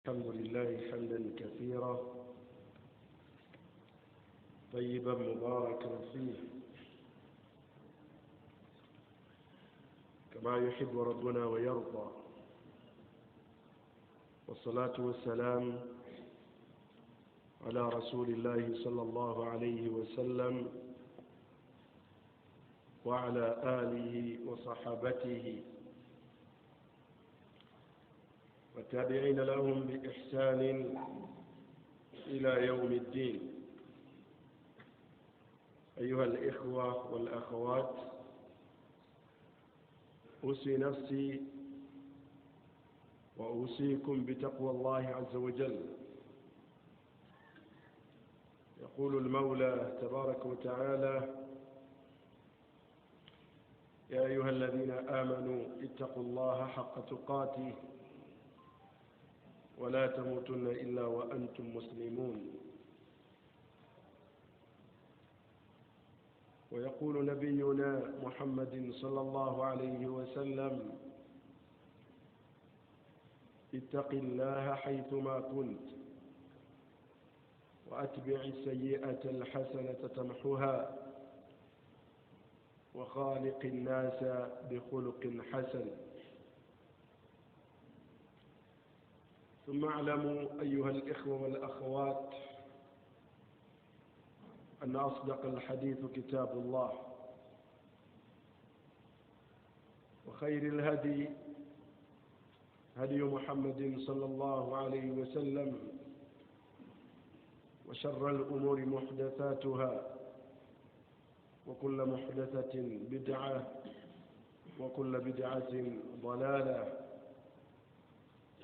الحمد لله حمدا كثيرا طيبا مباركا فيه كما يحب ربنا ويرضى، والصلاة والسلام على رسول الله صلى الله عليه وسلم وعلى آله وصحابته والتابعين لهم بإحسان إلى يوم الدين. أيها الإخوة والأخوات، أوصي نفسي وأوصيكم بتقوى الله عز وجل. يقول المولى تبارك وتعالى: يا أيها الذين آمنوا اتقوا الله حق تقاته ولا تموتن إلا وأنتم مسلمون. ويقول نبينا محمد صلى الله عليه وسلم: اتق الله حيثما كنت وأتبع السيئة الحسنة تمحها وخالق الناس بخلق حسن. ثم اعلموا أيها الإخوة والأخوات أن أصدق الحديث كتاب الله، وخير الهدي هدي محمد صلى الله عليه وسلم، وشر الأمور محدثاتها، وكل محدثة بدعة، وكل بدعة ضلالة.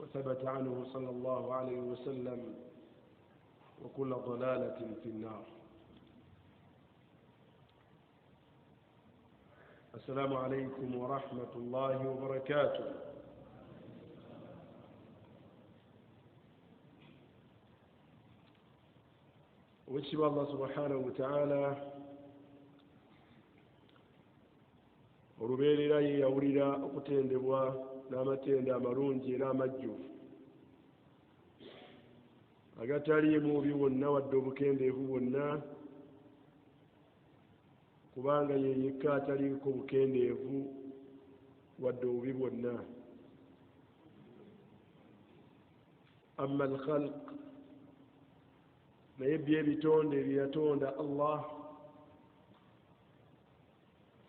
وثبت عنه صلى الله عليه وسلم: وكل ضلالة في النار. السلام عليكم ورحمة الله وبركاته. وجب الله سبحانه وتعالى olubeerera ye yawulira okutendebwa n'amatende amalungi era amajjuvu agataliimu bubi bwonna wadde obukendeevu bwonna, kubanga ye yekka ataliiko bukendeevu wadde obubi bwonna. amma alkhalq, naye byebitonde bye yatonda Allah,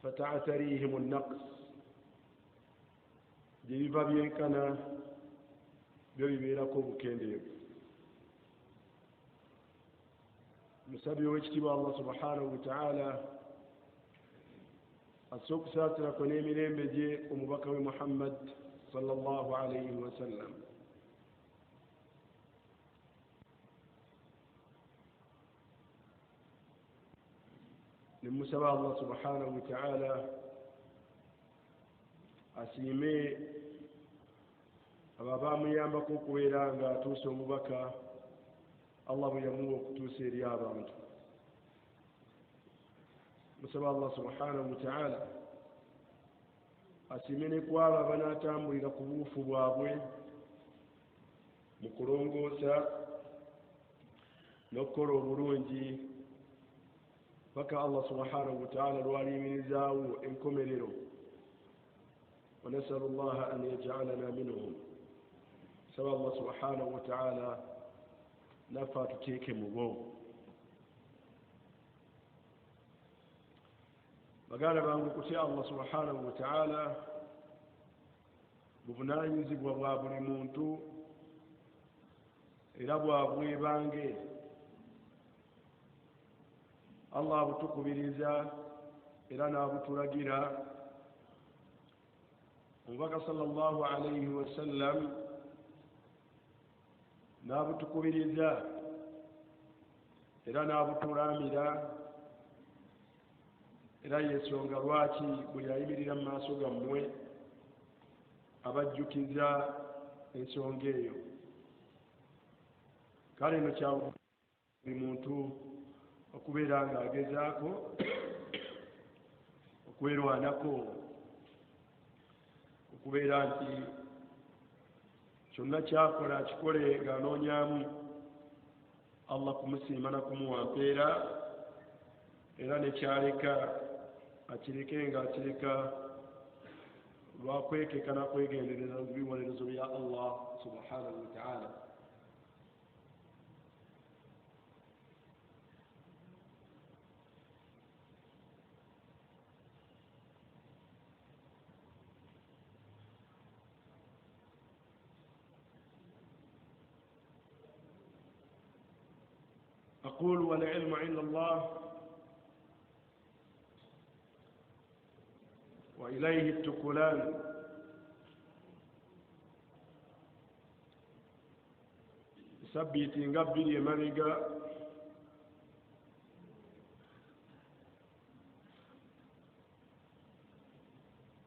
fata'tarihim an-naqs, gye biva byenkana byo bibeerako obukendeevu. musabye w'ekitiibwa Allah subhanahu wa ta'ala asse okusaatirako n'emirembe gye omubaka we Muhammad sallallahu alayhi wa sallam. nimusaba Allah subhanahu wa ta'ala asiime abo abamuyambako okubeera nga atuusa omubaka Allah bwe yamuwa okutuusa eri abantu. musaba Allah subhanahu wa ta'ala asiime ne ku abo abanaatambulira ku buufu bwabwe mu kulongoosa n'okukola obulungi paka Allah subhanahu wa ta'ala lwaliyimirizaawo enkomerero. wa nasalu llaha an yaj'alana minhum. saba Allah subhanahu wa ta'ala naffe atuteeke mu bo. baganda bange, okutya Allah subhanahu wa ta'ala buvunaanyizibwa bwa buli muntu era bwa bwebange. Allah abutukubiriza era n'abutulagira. omubaka sallallahu alayhi wa sallam n'abutukubiriza era n'abutulaamira, era yensonga lwaki buli ayimirira mu maaso gammwe abajjukiza ensonga eyo. kale eno kyabu buli muntu okubeera ng'agezaako okwerwanako, okubeera nti kyonna kyakola akikole ng'anoonyaamu Allah kumusiima na kumuwa mpeera, era nekyaleka akireke ng'akireka lwakwekeka nakwegendereza bibonerezo bya Allah subhanahu wa ta'ala. أقول والعلم عند الله وإليه التكلان. سبيتي نقبل يمرقا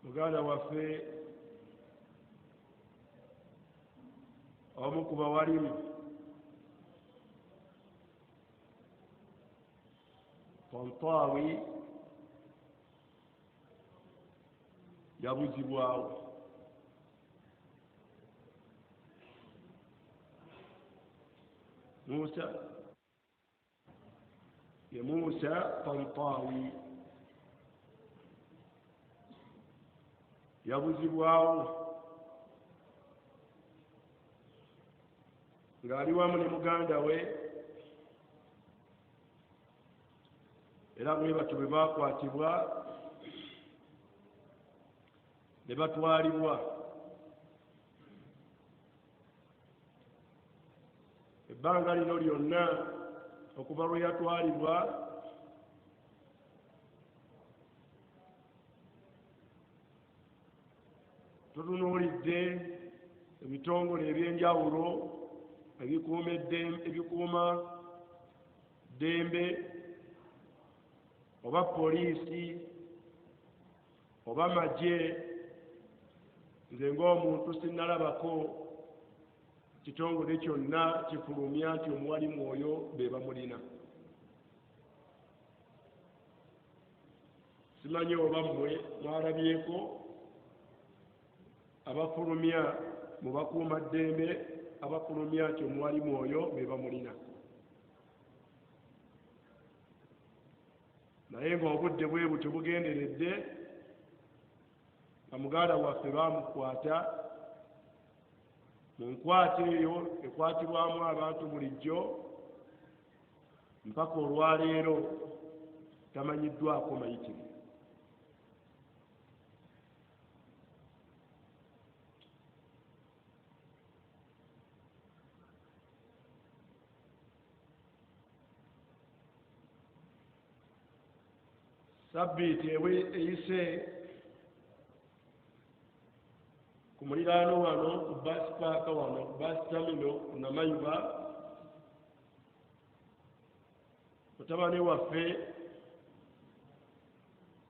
وقال وفي أمك بواريم Tontawi yabuzibwawo. Musa ye Musa Tontawi yabuzibwawo ng'ali wamu ne muganda we, era bwe batyo bwe baakwatibwa ne batwalibwa. Ebbanga lino lyonna okuva lwe yatwalibwa tutunuulidde ebitongole ebyenjawulo ebikuuma ddembe, oba poliisi oba magye, nze ng'omuntu sinnalabako kitongole kyonna kifulumya nti omuwalimu oyo be bamulina. Simanyi oba mmwe mwalabyeko abafulumya mu bakuumaddembe abafulumya nti omuwalimu oyo be bamulina. Naye ng'obudde bwe butyo bugenderedde, nga muganda waffe baamukwata mu nkwata eyo ekwatibwamu abantu bulijjo, mpaka olwaleero tamanyiddwako mayitire. Sabbiiti eyise ku muliraano wano ku baasi paaka wano ku baasi tamino ku Namayuba, mutabani waffe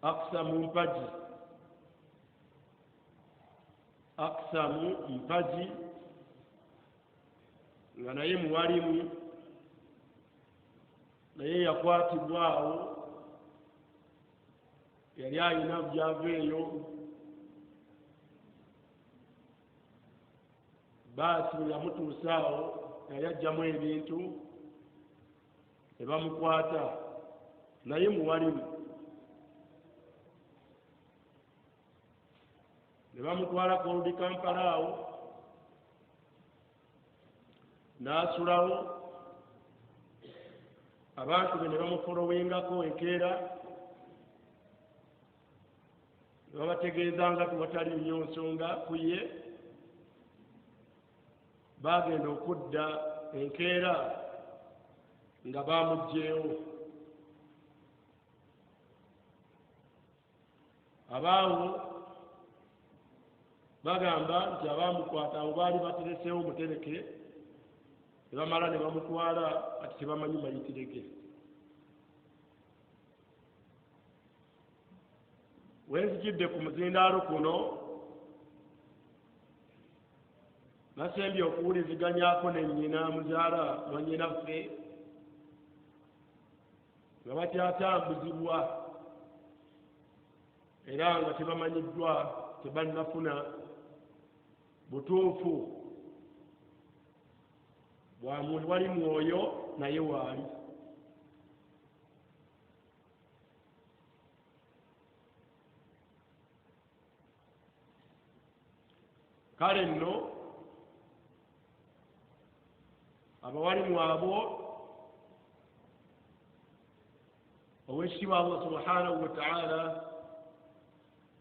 Aksamu Mpaji nga naye muwalimu, naye yakwatibwawo, yali alina by'aveeyo, baasi bwe yamutuusaawo yali aggyamu ebintu ne bamukwata, naye muwalimu. Ne bamutwala Koludi Kampala awo n'asulawo, abantu be ne bamufolowingako enkeera, ne babategeeza nga tiwatali nnyo nsonga ku ye. Baagenda okudda enkeera nga baamuggyeewo. Abaawo bagamba nti abaamukwata abo baali batereseewo mutereke, ne bamala ne bamutwala ati tebamanyi mayitirege. Wenzijidde ku muzindaalo kuno nasembye okuwuliziganyako ne nnyina muzaala wa nnyinaffe nga bakyatambuzibwa era nga tebamanyiddwa, tebannafuna butuufu wali mwoyo naye waali. Kale nno abawalimu abo owekitiibwa Allah subhanahu wa ta'ala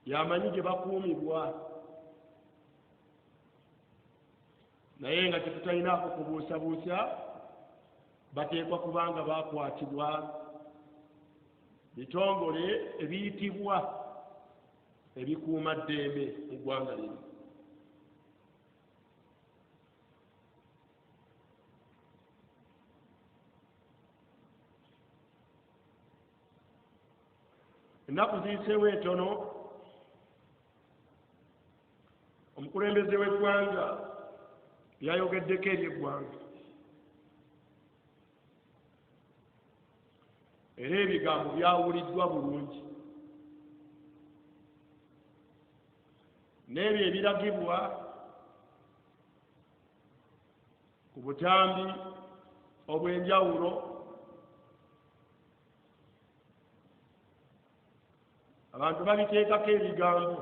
yamanyi gye bakuumibwa, naye nga tetutalinaako kubuusabuusa, bateekwa kubanga bakwatibwa bitongole ebiyitibwa ebikuuma ddembe mu ggwanga lino. Ennaku ziyiseewo entono, omukulembeze w'eggwanga yayogeddeko eri eggwanga, era ebigambo byawuliddwa bulungi, n'ebyo ebiragibwa ku butambi obw'enjawulo abantu babiteekako ebigambo.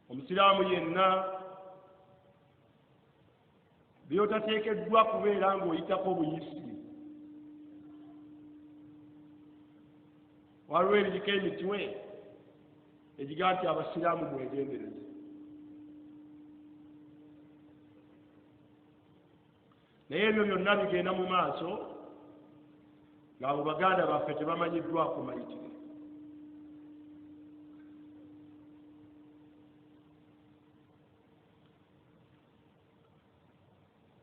Omusiraamu yenna byotateekeddwa kubeera ng'oyitako buyisi. Waliwo ebiriko emitwe egiga nti abasiraamu mwegendereze. Naye ebyo byonna bigenda mu maaso ng'abo baganda baffe tebamanyiddwako mayitire.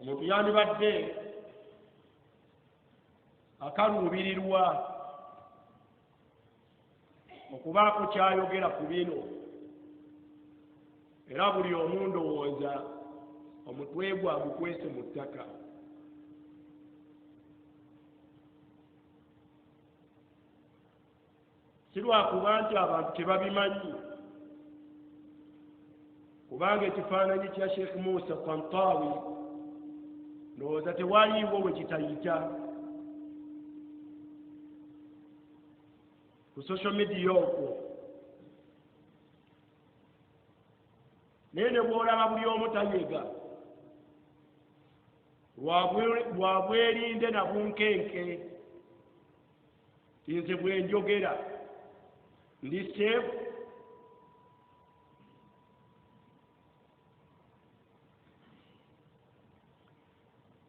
Omuntu yandibadde akaluubirirwa okubaako kyayogera ku bino, era buli omu ndowooza omutwe gwe agukwese mu ttaka. Si lwakuba nti abantu tebabimanyi, kubanga ekifaananyi kya Sheikh Musa Kantawi ndowooza tewaliiwo we kitayita ku social media okwo. Naye ne bw'olaba buli omu tayega lwa bwerinde na bunkenke, nze bwe njogera ndi safe,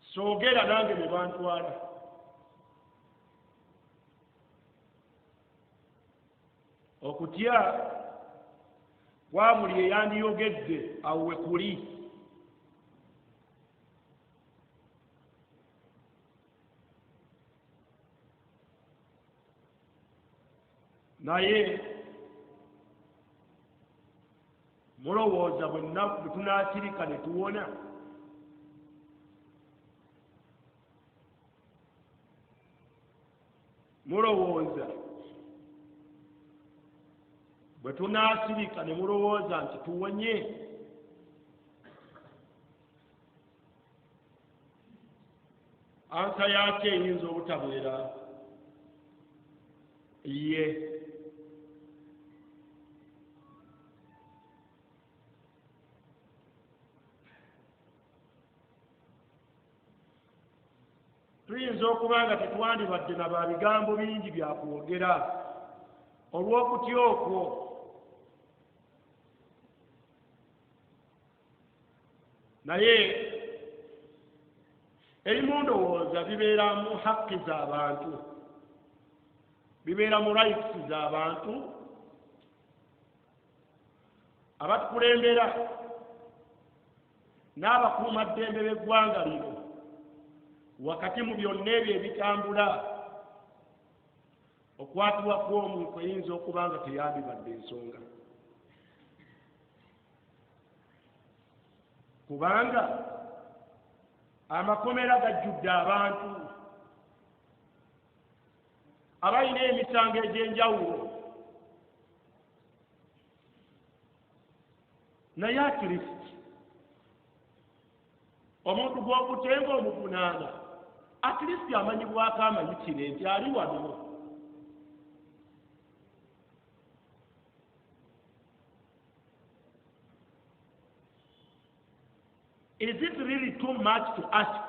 soogera nange ne bantwala. Okutya kwa buli eyandiyogedde awo we kuli. Naye mulowooza bwe tunaasirika ne tuwona? Mulowooza bwe tunaasirika ne mulowooza nti tuwonye? Ansa yaki eyinza obutabeera ye. Tuyinza okuba nga tetwandibadde na ba bigambo bingi byakwogera olw'okutya okwo. Naye erimu ndowooza bibeera mu haqqi z'abantu, bibeera mu rights z'abantu abatukulembera n'abakuumaddembe b'eggwanga lino wakati mu byonna ebyo ebitambula, okwatibwa kw'omuntu eyinza okuba nga teyandibadde ensonga, kubanga amakomera gajjudde abantu abalina emisango egy'enjawulo. Naye at least omuntu gw'okutenga omuvunaana at least amanyibwako amanyikire nti ali wano. Is it really too much to ask?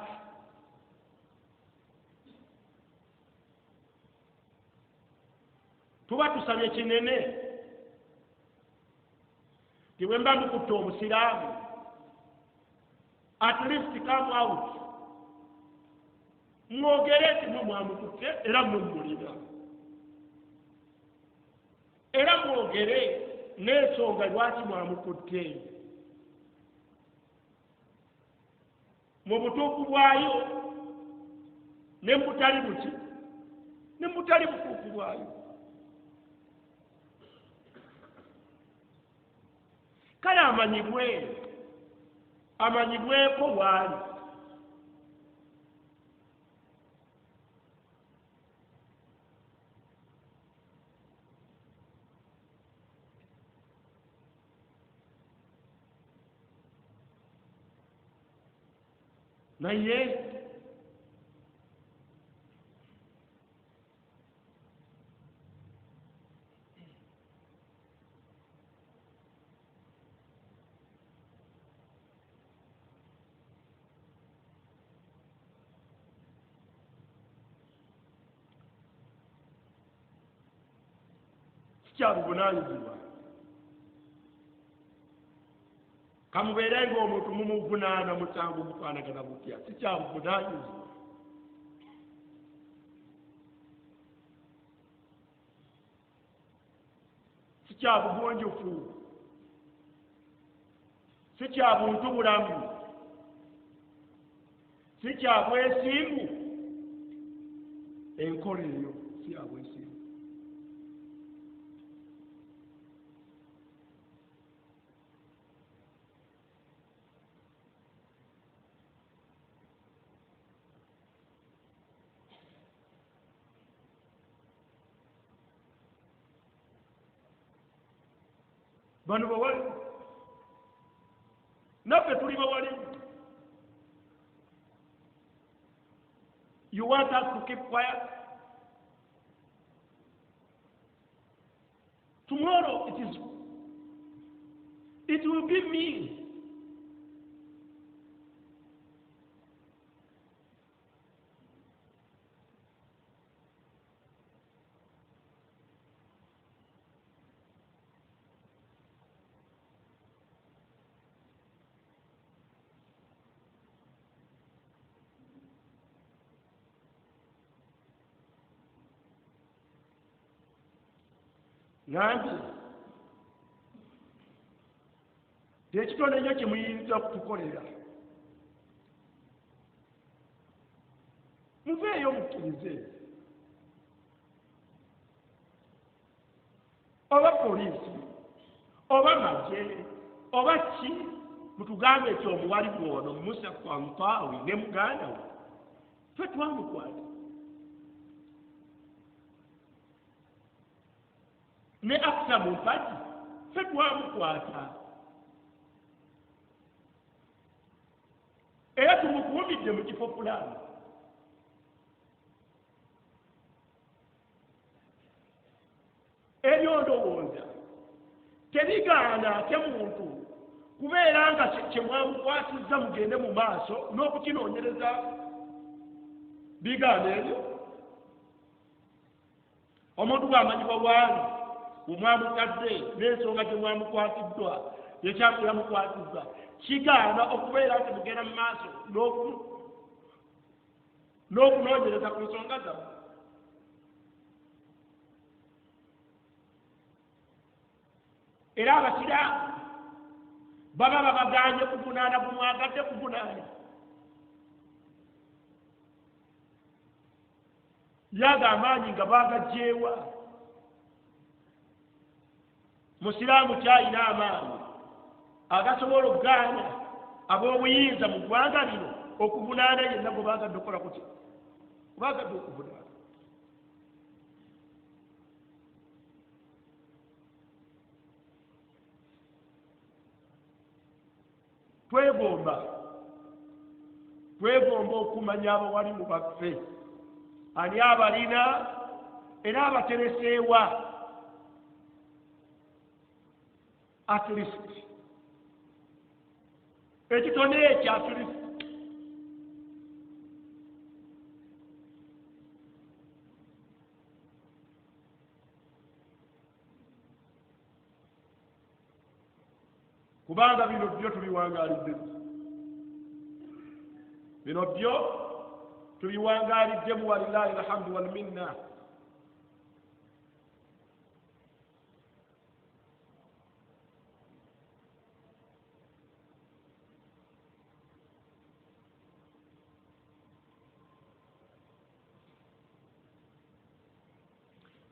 Tuba tusabye kinene ti bwe mba mukutte omusiraamu at least come out mwogere ti mwe mwamukutte era mumulina, era mwogere n'ensonga lwaki mwamukutte mu butuufu bwayo ne mutali buki ne mutali butuufu bwayo. Kale amanyibweko waali. Naye kyabuvunaanyizibwa kamubeere ng'omuntu mumuvunaana musango gufaanagana butya, si kyabuvunaanyizibwa. Si kya bugonjofu, si kya buntu bulamu, si kya bwesimbu. Enkola eyo si ya bwesimbu. Bano bawali naffe tuli bawali. You want us to keep quiet? Tomorrow it will be me. Nambi tekitonde nnyo kyemuyinza kutukolera. Muveeyo mukkirize. Oba poliisi oba magye oba ki mutugambe ekyo omuwali gwono Musa Kwampaawi ne muganda we ffe twamukwata ne Afsa Mumpati ffe twamukwata era tumukuumidde mu kifo fulani. Ebyo ndowooza tebigaana ate muntu kubeera nga kyemwamukwasizza mugende mu maaso n'okukinoonyereza. Bigaana ebyo omuntu bw'amanyibwa bwali bwemwamukadde n'ensonga gye mwamukwatiddwa yekyamulamukwatizza kigaana okubeera nti mugenda mu maaso n'okunoonyereza ku nsonga zammwe. Era abasiraamu baba babaganye kuvunaana bumwagadde kuvunaana. Yaga amaanyi nga baagagyewa. Musiraamu kyalina amaanyi agasobola okugaanya ab'obuyinza mu ggwanga lino okuvunaana yenna gwe baagadde okukola kutya baagadde okuvunaana. Twegomba twegomba okumanya abawalimu baffe ani abalina era abatereseewa at least ekitone ekyo at least kubanga bino byo tubiwangaalidde bino byo tubiwangaliddemu walillahi alhamdu walminna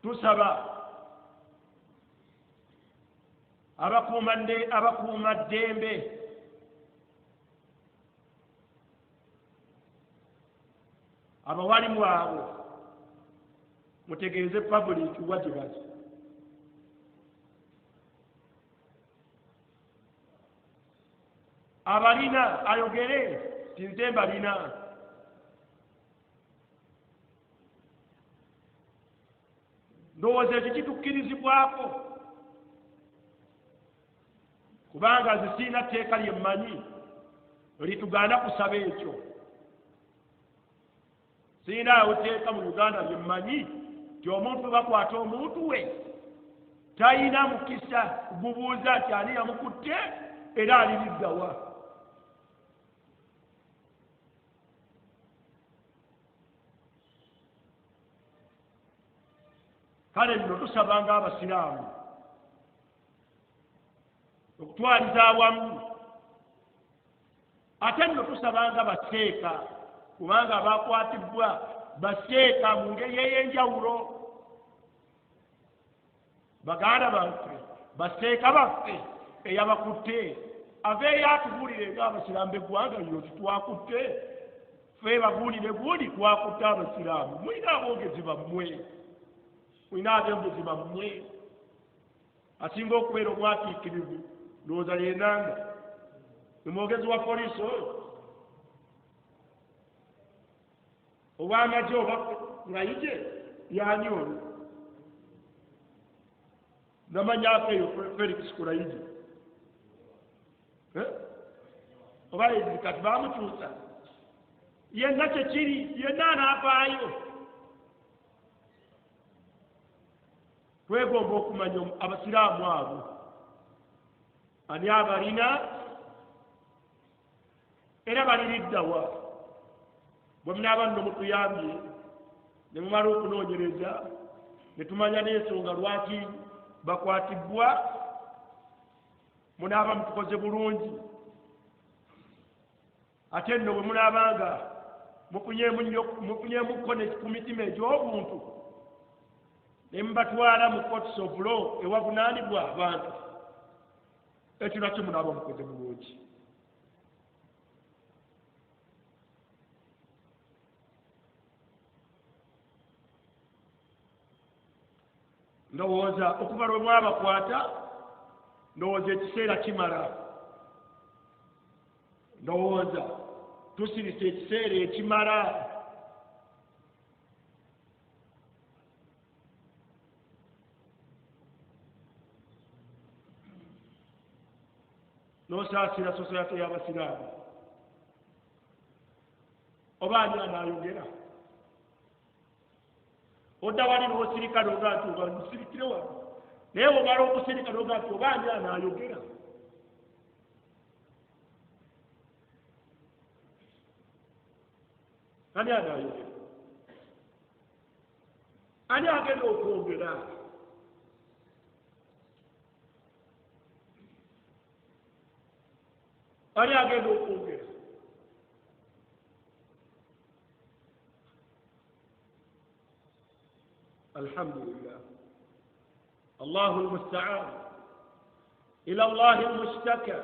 tusaba abakuuma ddembe abawalimu abo mutegeeze public wa gye bali abalina ayogere tinze mbalina ndowooza ekyo kitukkirizibwako kubanga nze siina tteeka lye mmanyi litugaana kusaba ekyo siinaawo tteeka mu Uganda lye mmanyi ti omuntu bakwata omuntu we talina mukisa gubuuza nti ani yamukutte era aliriddawa kale nno tusabanga abasiraamu okutwaliza awamu ate nno tusabanga baseeka kubanga bakwatibwa baseeka mu ngeri ey'enjawulo baganda baffe baseeka baffe eyabakutte aveeyo atubuulire ng'abasiraamu b'eggwanga lino titwakutte ffe babuulire gundi twakutte abasiraamu mulina aboogezi bammwe mulina abembezi bammwe asinga okubeera omwatiikirivu ndowooza yenanga omwogezi wa poliisi oyo obwamagye oba ngayije yani oyo namanyako eyo Felix Kulayiji oba kati bamukyusa yenna kyekiri yenna anaavaayo twegomba okumanya abasiraamu abo ani abalina era baliriddawa bwe munaaba nno mutuyambye ne mumala okunoonyereza ne tumanya n'ensonga lwaki bakwatibbwa munaaba mutukoze bulungi ate nno bwe munaabanga mufunyeemukko ku mitima egy'obuntu ne mubatwala mu courts of law ewavunaanibwa abantu ekyo nakyo munaaba mukoze bulungi ndowooza okuva lwe mwabakwata ndowooza ekiseera kimala ndowooza tusirise ekiseera ekimala n'osaasira sosayate y'abasiraamu oba ani anaayogera odda wali n'osirika n'oga nti oba musirikire wano naye bw'omala okusirika n'oga nti oba ani anaayogera ani anaayogera ani agenda okwogera ani agenda okwogera alhamdulillah allahu almusta'an ila allahi almushtaka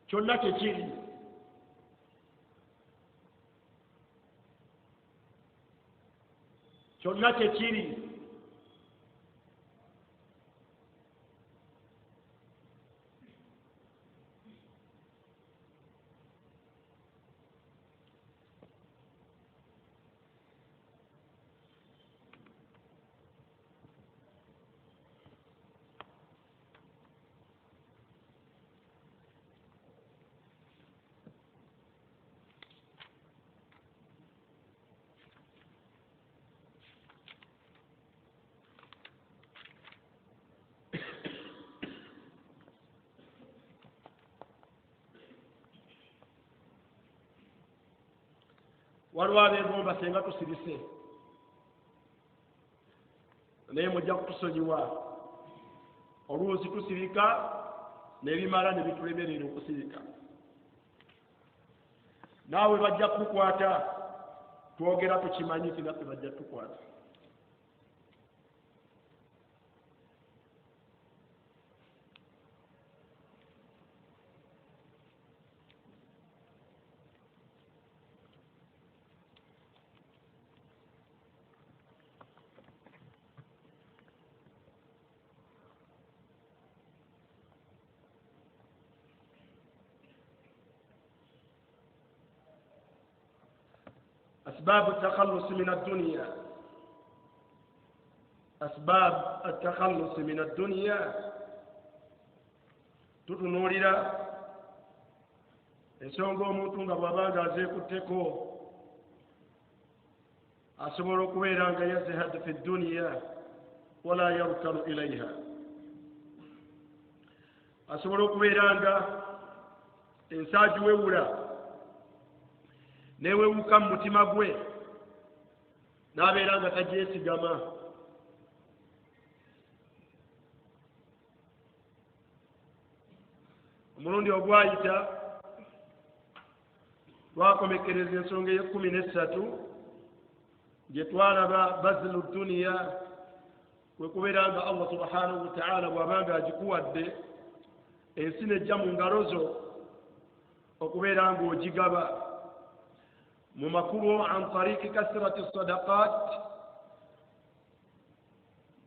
kyonna kyekiri kyonna kyekiri waliwo abeegomba senga tusirise naye mujja kutusonyiwa oluusi tusirika nebimala ne bitulemerera okusirika naawe bajja kukwata twogera tukimanyi tinaffe bajja tukwata أسباب التخلص من الدنيا أسباب التخلص من الدنيا tutunuulira ensonga omuntu nga bw'abanga azeekutteko asobola okubeera nga yazihad fi dduniya wala yarkanu ilaiha asobola okubeera nga ensaagi wewula newewuka mu mutima gwe n'abeera nga tagyesigama omulundi ogwayita twakomekereza ensonga ey'13 gye twalaba bazilu duniya kwe kubeera nga Allah subhanahu wa ta'ala bw'abanga agikuwadde ensi nejja mu ngalo zo okubeera nga ogigaba mu makubo an tariki kasrati sadaqat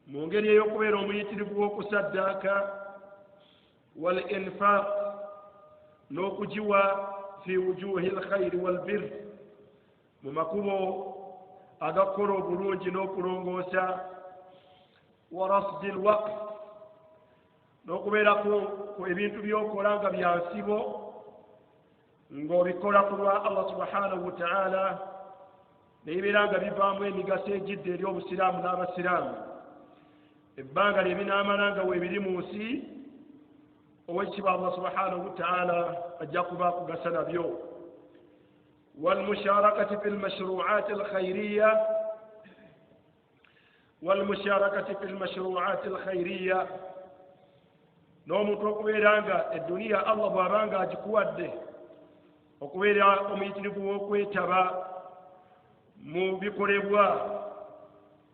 mu ngeri ey'okubeera omuyitirivu w'okusaddaaka wal infaq n'okugiwa fi wujuhi alkhayri walbir mu makubo agakukola obulungi n'okulongoosa wa rasdi alwaqt n'okubeerako ku ebintu by'okola nga byansibo ng'obikola ku lwa Allah subhanahu wa ta'ala nebibeera nga bivaamu emigaso egidde eri obusiraamu n'abasiraamu ebbanga lye binaamala nga weebiri mu nsi owekitiibwa Allah subhanahu wa ta'ala ajja kuba akugasa nabyo والمشاركة في المشروعات الخيرية n'omuntu okubeera nga edduniya Allah bw'abanga agikuwadde okubeera omuyitirivu w'okwetaba mu bikolebwa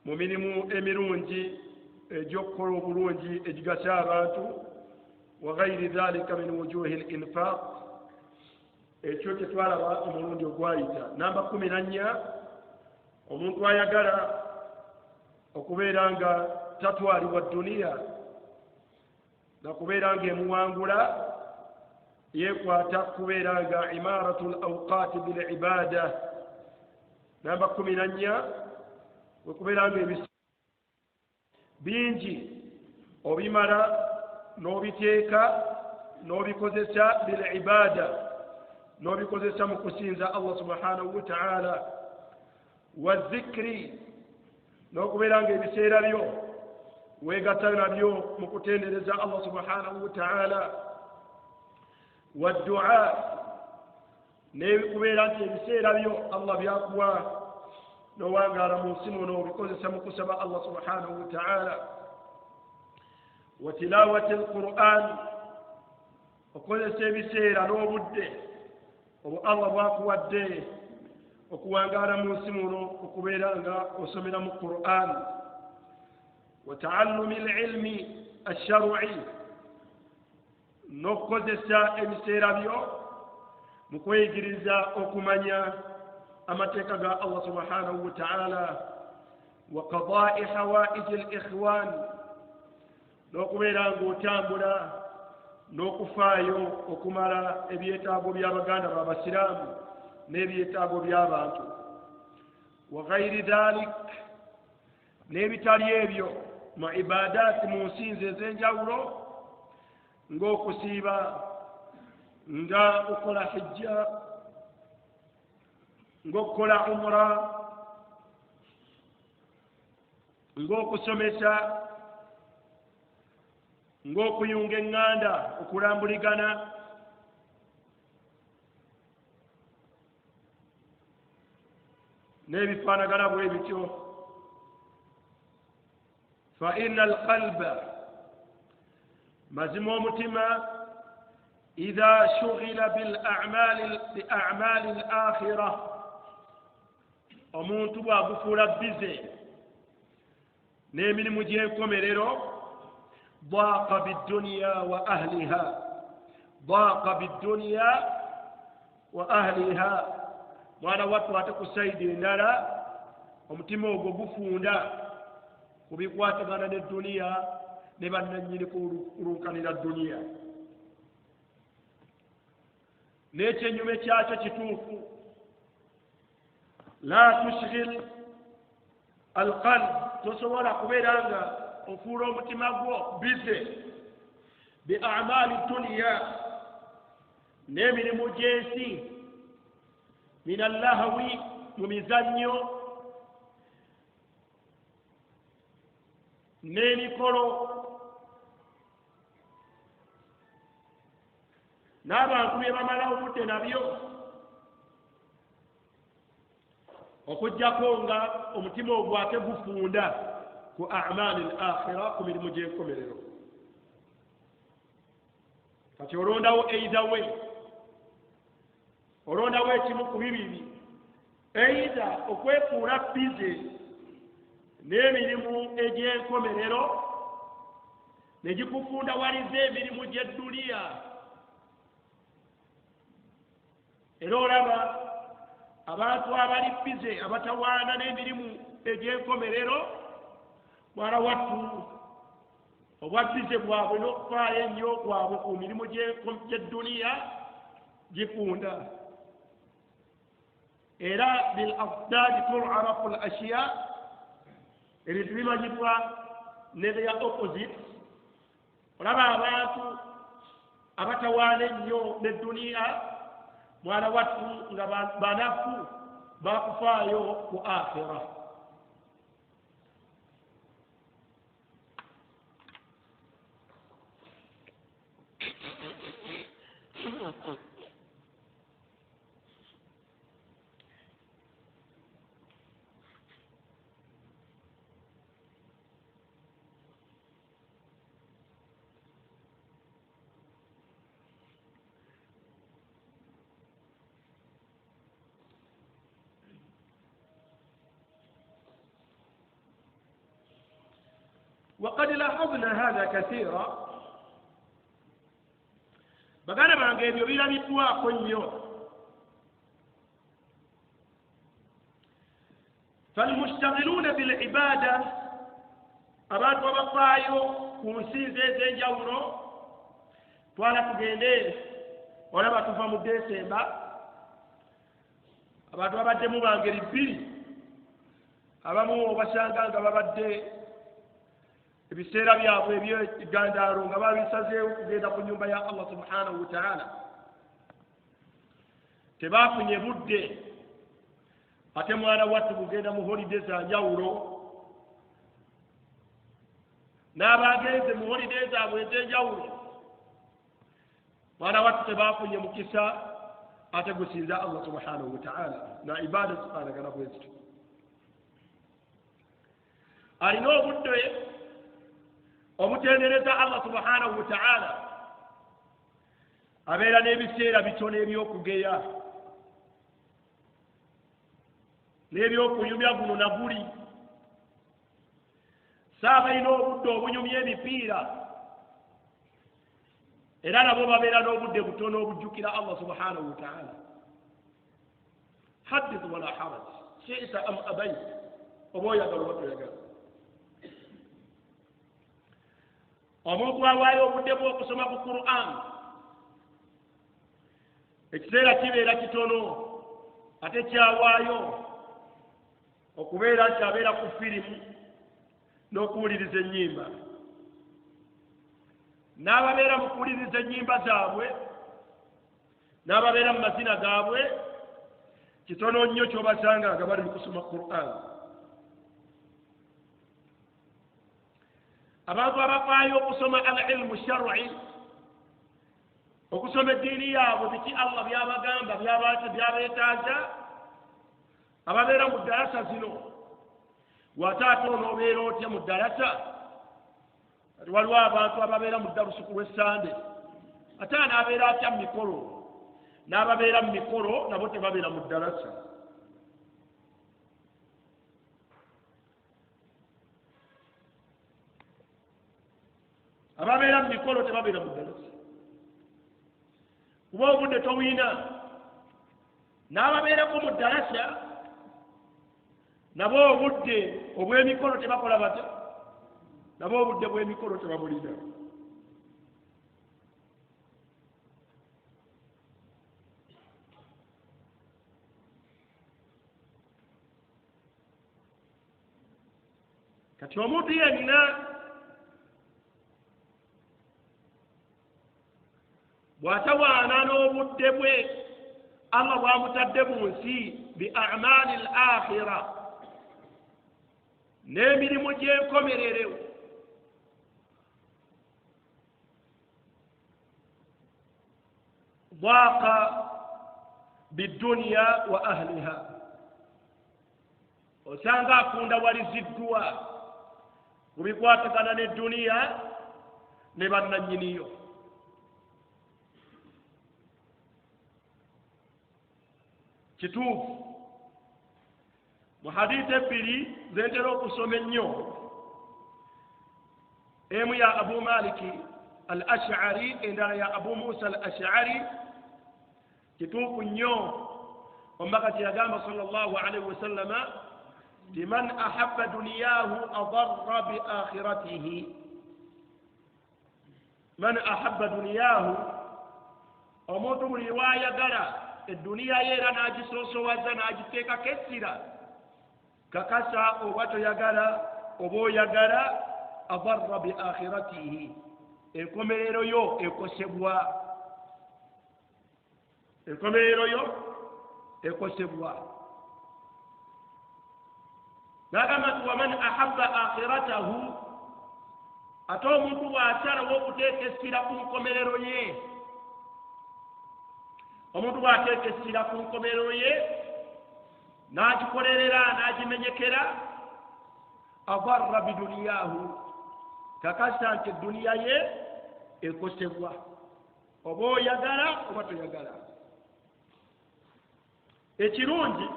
mu mirimu emirungi egy'okukola obulungi egigasa abantu wa gayiri dhalika min wujuhi al-infaq ekyo kyetwalaba omulundi ogwayita namba 14 omuntu ayagala okubeera nga tatwalibwa dduniya nakubeera nga emuwangula yekwata kubeera nga imaratu al-awqat bil ibada namba 14 wekubeera nga ebisa bingi obimala n'obiteeka n'obikozesa bil ibada n'obikozesa mu kusinza Allah subhanahu wa ta'ala wa dhikri n'okubeera nga ebiseera byo weegatta nabyo mu kutendereza Allah subhanahu wa ta'ala wa du'a n'ekubeera nti ebiseera byo Allah byakuwa n'owangaala mu nsi muno obikozesa mu kusaba Allah subhanahu wa ta'ala wa tilawati al-Qur'an okozesa ebiseera n'obudde obu Allah bwakuwadde okuwangaala mu nsi muno okubeera nga osomera mu Qur'an wa ta'allumi al-ilmi ash-shar'i n'okukozesa ebiseera byo mu kweyigiriza okumanya amateeka ga Allah subhanahu wa ta'ala وقضاء حوائج الإخوان نوكوبيرا ng'otambula n'okufaayo okumala ebyetaago by'abaganda b'abasiraamu n'ebyetaago by'abantu wa ghairi dhalik n'ebitali ebyo mu ibadaati mu nsinzi ez'enjawulo ng'okusiiba nga okukola hijja ng'okukola umra ng'okusomesa ng'okuyunga eŋŋanda okulambuligana n'ebifaanagana bwe bityo fa inna alqalba mazima omutima idha shughila bi'a'mali al-akhirah omuntu bw'agufuula bize n'emirimu gy'enkomerero ضاق بالدنيا وأهلها ضاق بالدنيا وأهلها mwana wattu ate ku sayidi endala omutima ogwo gufunda ku bikwatagana ne duniya ne bannannyini kulunkanira duniya n'ekyenyume kyakyo kituufu la tushghil alqalb tosobola kubeera nga ofuula omutima gwo bize bi'amali duniya n'emirimu gy'ensi min allahwi mu mizannyo n'emikolo n'abantu bye bamala obudde nabyo okuggyako nga omutima ogwo ate gufunda ku a'mali al-akhira ku mirimu gy'enkomerero kati olondawo either way olondawo ekimu ku bibiri either okwefuula bize n'emirimu egy'enkomerero ne gikufunda waliza emirimu gy'edduniya era olaba abantu abali bize abatawaana n'emirimu egy'enkomerero mwana wattu obwabbize bwabwe n'okufaayo ennyo kwabwe ku mirimu gy'edduniya gifunda era bil afdadi tu'rafu al ashiya ebintu bimanyibwa ne their opposite olaba abantu abatawaana ennyo n'edduniya mwana wattu nga banafu bakufaayo ku akhira وقد لاحظنا هذا كثيرا baganda bange ebyo birabiddwako nnyo falmushtaghiluna bilibada abantu abafaayo ku nsinzi ez'enjawulo twala tugende olaba tuva mu Desemba abantu babaddemu bangeri bbiri abamu obasanga nga babadde ebiseera byabwe ebyegandaalo nga babisazeewo kugenda ku nnyumba ya Allah subhanahu wa ta'ala tebaafunye budde ate mwana wattu kugenda mu holiday za njawulo n'abagenze mu holiday zaabwe ez'enjawulo mwana wattu tebaafunye mukisa ate gusinza Allah subhanahu wa ta'ala na ibada zifaanagana bwe zityo alina obudde omutendereza Allah subhanahu wa ta'ala abeera n'ebiseera bitono eby'okugeya n'ebyokuyumya guno na guli saabalina obudde obunyumya emipiira era nabo babeera n'obudde butono obujjukira Allah subhanahu wa ta'ala haddith wala haraj shi'ta am abayt oba oyagala oba toyagala. Omuntu awaayo obudde bw'okusoma ku Qur'an ekiseera kibeera kitono ate kyawaayo okubeera nti abeera ku firimu n'okuwuliriza ennyimba. N'ababeera mu kuwuliriza ennyimba zaabwe n'ababeera mu mazina gaabwe kitono nnyo ky'obasanga nga bali mu kusoma Qur'an. Abantu abafaayo okusoma al-ilmu shar'i, okusoma eddiini yaabwe biki Allah byabagamba byabeetaaza, ababeera mu ddarasa zino. Wate ate onoobeera otya mu ddarasa? Kati waliwo abantu ababeera mu ddalusu ku lw'essande, ate anaabeera atya mu mikolo, n'ababeera mu mikolo nabo tebabeera mu ddarasa. Ababeera mu mikolo tebabeera mu ddarasa kuba obudde towina. N'ababeerako mu ddarasa nabo obudde obw'emikolo tebakola bata, nabo obudde bw'emikolo tebabulina. Kati omuntu yenna bw'atawaana n'obudde bwe Allah bw'amutadde mu nsi bi a'maali al-akhira, n'emirimu gy'enkomerero, ضاqa bidduniya wa ahliha, osanga akundawaliziddwa ku bikwatagana n'edduniya ne bannannyiniyo. Kituufu mu hadiisi ebbiri zentera okusoma ennyo, emu ya Abu Maliki al-Ash'ari, endala ya Abu Musa al-Ash'ari. Kituufu nnyo omubaka kye yagamba sallallahu alaihi wasallama nti man ahabba duniyahu adarra bi akhiratihi. Man ahabba duniyahu, omuntu buli waayagala edduniya ye era n'agisoosowaza n'agiteekako essira, kakasa oba toyagala oba oyagala, adarra bi akhiratihi, enkomerero yo ekosebwa, enkomerero yo ekosebwa. N'agamba nti waman ahabba akhiratahu, ate omuntu bw'asalawo okuteeka essira ku nkomerero ye, omuntu bw'ateeka essira ku nkomerero ye n'agikolerera n'agimenyekera, adarra biduniyahu, kakasa nti edduniya ye ekosebwa, oba oyagala oba toyagala. Ekirungi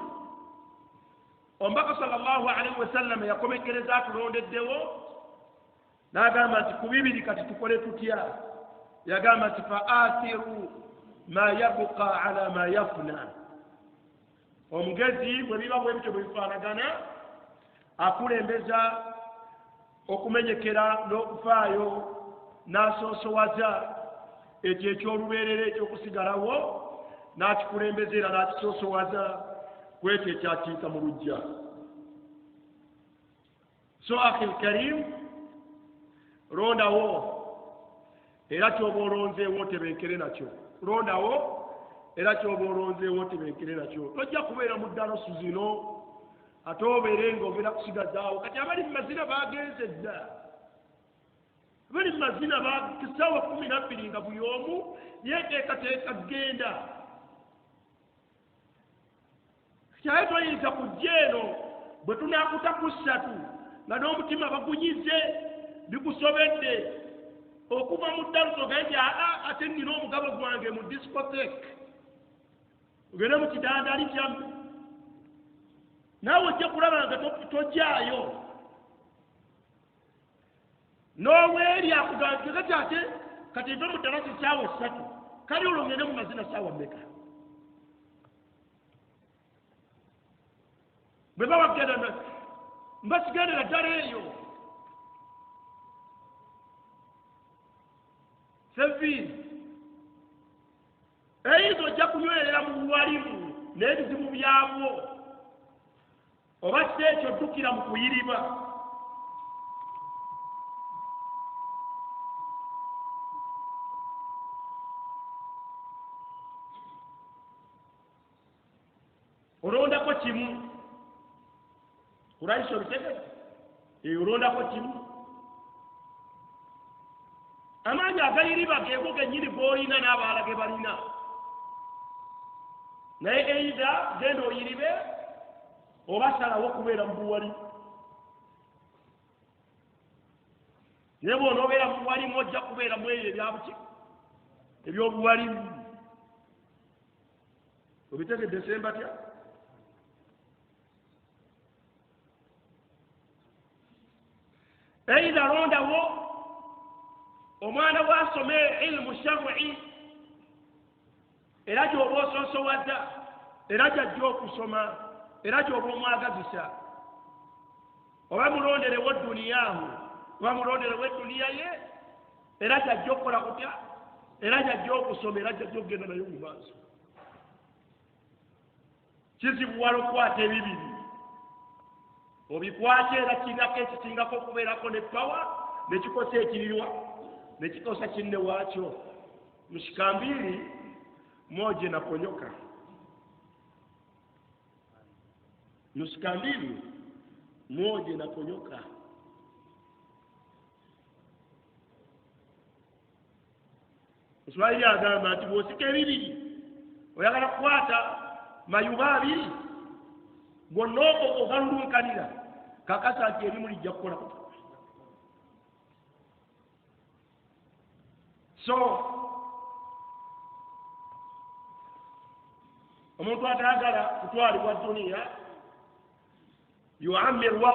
omubaka sallallahu alaihi wasallam yakomekereza atulondeddewo n'agamba nti ku bibiri kati tukole tutya. Yagamba nti fa athiru ma yabqa ala ma yafna. Omugezi bwe biba bwe bityo bwe bifaanagana, akulembeza okumenyekera n'okufaayo n'asoosowaza ekyo eky'olubeerera eky'okusigalawo, n'akikulembeza era n'akisoosowaza ku ekyo ekyakiika mu lujja. So akhi karim, londawo era ky'oba olonzeewo tebenkere nakyo. Londawo era ky'oba olonzeewo tebenkere nakyo. Tojja kubeera mu ddalosu zino ate obeere ng'ogenda kusigazaawo. Kati abali mu mazina baagenze dda, abali mu mazina kisaawa 12 nga buli omu yeeteekateeka genda. Kyaye toyinza kujja eno bwe tunaakuta ku 3 nga n'omutima bagunyize bikusobedde okuva mu ddalosu ogende ate nnina omugabo gwange mu discotheque, ogende mu kidandaali kyamme, naawe ojja kulaba nga tojjaayo. N'oweeri akugambye kati kati nve mu ddalosu essaawa 3, kale olwo ngende mu mazina ssaawa mmeka? Bwe baba bagenda mbasigendera ddala eyo seviisi eyinza ojja kunywerera mu buwalimu n'ebizibu byabwo oba si ekyo ddukira mu kuyiriba olondako kimu kurayisa obitegeke olondako kimu amaanyi agayiriba geego gennyini g'olina n'abalala ge balina naye eida genda oyiribe oba salawo okubeera mu buwalimu naye bw'onoobeera mu buwalimu ojja kubeera mu eyo ebyabuki eby'obuwalimu obitegedde sembatya eida londawo omwana bw'asoma ilmu shar'i era gy'oba osonsowadda era gy'ajja okusoma era gy'oba omwagazisa oba mulonderewo duniyaahu oba mulonderewo edduniya ye era gy'ajja okukola kutya era gy'ajja okusoma era gy'ajja okugenda nayo mu maaso kizibuwala okukwata ebibiri obikwate era kiringako ekisingako okubeerako ne pawa nekikosa ekirirwa nekikosa kinne waakyo mushikambiri moja inaponyoka nuska mbili moja inaponyoka Kiswahili agamba nti bw'osika ebibiri oyagala kukwata mayuba abiri gonna ogalulunkanira kakasa nti erimu lijja kukola so omuntu atayagala kutwalibwa duniya yuammirwa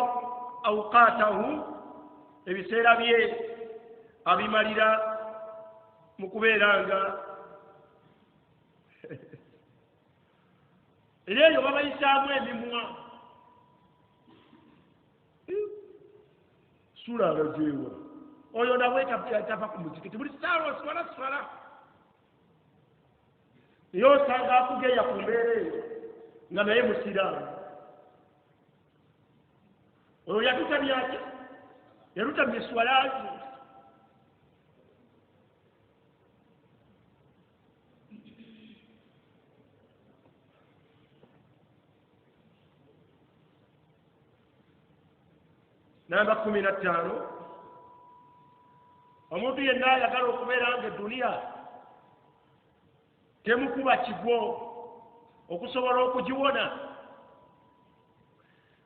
awqatahu ebiseera bye abimalira mu kubeeranga era eyo babayisaamu emimwa sula agajeewa oyo nawe tava ku muzikiti buli saawa swala iyo osanga akugeya ku mbeera eyo nga naye musiraamu oyo yatutamyaki yalutamye swalazi namba 15 omuntu yenna ayagala okubeera nga edduniya temukuba kigwo okusobola okugiwona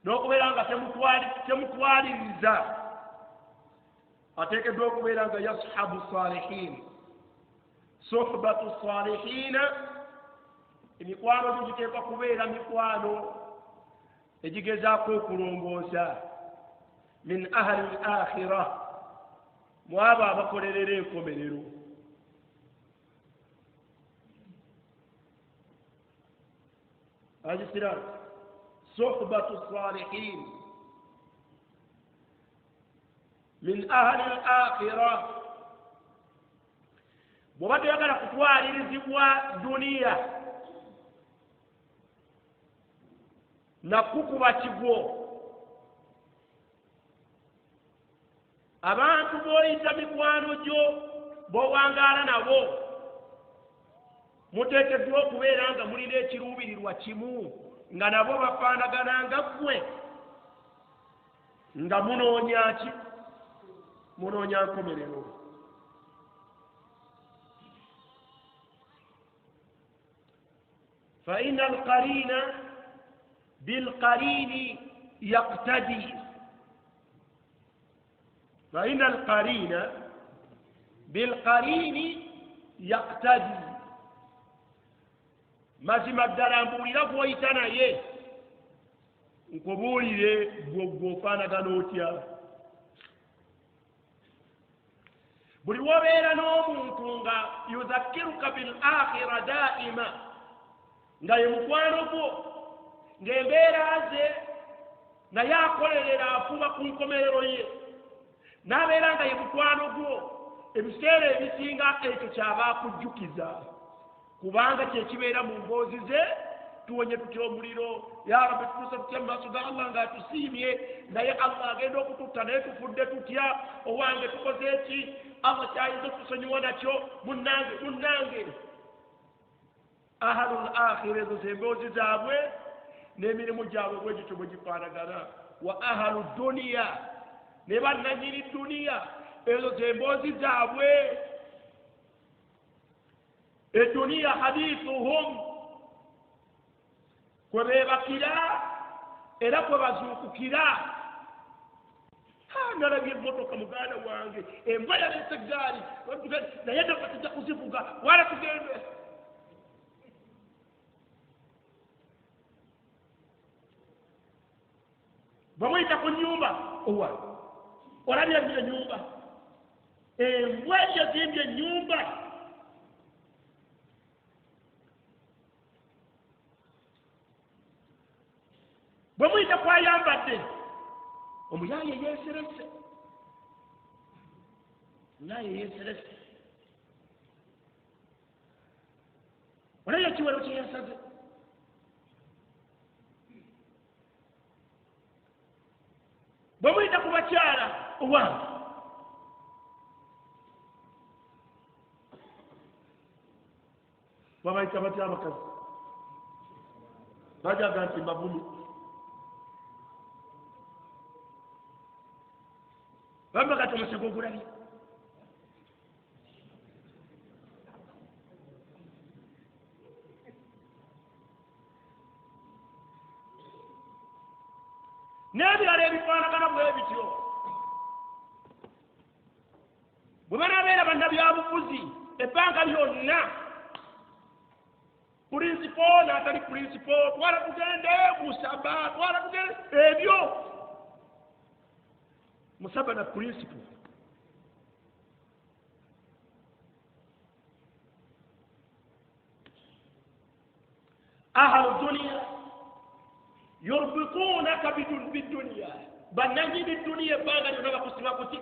n'okubeera nga temutwaliriza ateekeddwa okubeera nga yashabu salihin sohbatu salihina emikwano gigiteekwa kubeera mikwano egigezaako okulongoosa min ahli al-akhirah mwaba abakolerera enkomerero ajisira sohbatu salihin min ahli al-akhirah bw'oba toyagala kutwalirizibwa duniya nakukuba kigwo abantu b'oyita mikwano gyo b'owangaala nabo muteekeddwa okubeera nga mulina ekiruubirirwa kimu nga nabo bafaanagana nga ggwe nga munoonya ki munoonya nkomerero fa inna alqarina bilqarini yaqtadi فإن القرين بالقرين يقتدي mazima ddala mbuulira bw'oyita naye nkubuulire bw'ofaanagana otya buli lw'obeera n'omuntu nga yuzakkiruka bil akhira daima nga ye mukwano gwo ng'embeera ze naye akolerera afuba ku nkomerero ye n'abeera nga ye mukwano gwo ebiseera ebisinga ekyo kyaba akujjukiza kubanga kyekibeera mu mboozi ze tuwonye tutya omuliro ya rabbi tutuuse tutya mu maaso ga Allah ng'atusiimye naye Allah agenda okututta naye tufudde tutya owange tukoze eki Allah kyayinza otusonyiwa nakyo munnange ahalul akhira ezo zemboozi zaabwe n'emirimu gyabwe bwe gityo bwe gifaanagana wa ahalu duniya ne bannanyini duniya ezo zemboozi zaabwe eduniya hadithuhum kwe beebakira era kwe bazuukukira nalabye emmotoka muganda wange embwa yaleese eggaali naye naffe tujja kuzivuga wala tugende bamuyita ku nnyumba owa olabye ennyumba embwa yazimbye ennyumba bamuyita kwayambadde omuyaye yeeserese olabye ekiwero kye yasaze bamuyita ku bakyala owange babayita batya abakazi bajaga nti mbabulu bamba kati omusego ogulabye n'ebirala ebifaanagana bwe bityo bwe banaabeera bannabyabufuzi ebbanga lyonna purinsipo n'atali purinsipo twala tugende musaba twala tugende ebyo musaba na purinsipo ahalu duniya yurbitunaka biduniya bannanyini duniya ebbanga lyonna bakusiba kuti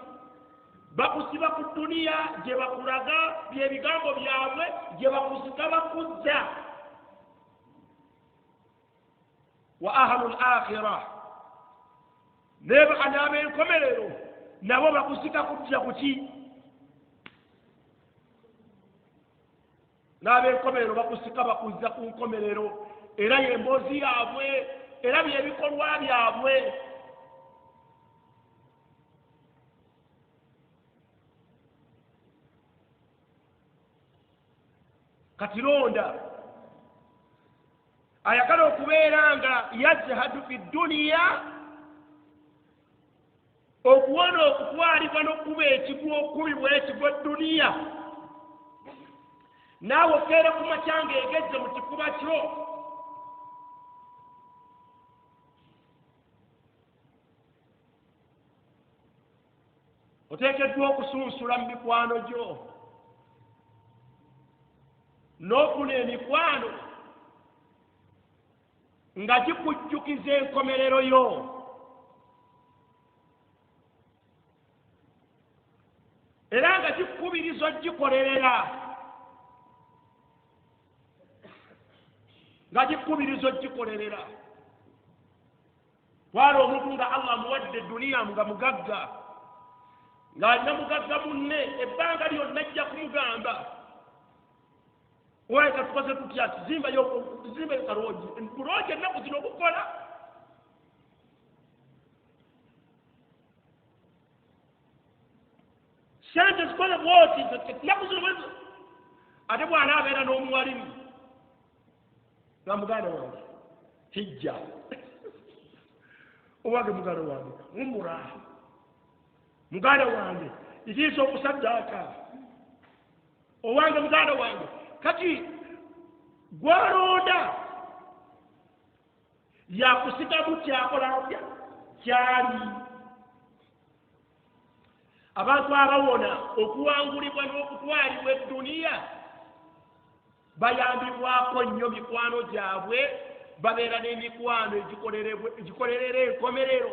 bakusiba ku duniya gye bakulaga byebigambo byabwe gye bakusika bakuzza wa ahalu al-akhira n'ab'enkomerero nabo bakusika kujja kuki n'ab'enkomerero bakusika bakuzza ku nkomerero era y'emboozi yaabwe era byebikolwa byabwe kati londa ayagala okubeera nga yazhadu fi duniya okuwona okutwalibwa n'okuba ekigwa okubibwa ekigwa duniya naawe okeere ku makyanga egezze mu kifuba kyo oteekeddwa okusunsula mu mikwano gyo n'okuna emikwano nga gikujjukiza enkomerero yo era nga gikubiriza ogikolerera twala omuntu nga Allah amuwadde duniya nga mugagga ng'alina mugagga munne ebbanga lyonna ajja kumugamba owaye katukoze tutya tuzimbayo kaloogi buloogi ennaku zino okukola sente zikoze bwoti ennaku zino ate bw'anaabeera n'omuwalimu nga muganda wange hijja owange muganda wange umura muganda wange itiisa okusaddaaka owange muganda wange kati gwalonda yakusikamu kyakola kyali abantu abawona okuwangulibwa n'okutwalibwa eduniya bayambibwako nnyo mikwano gyabwe babeera n'emikwano egikolerera enkomerero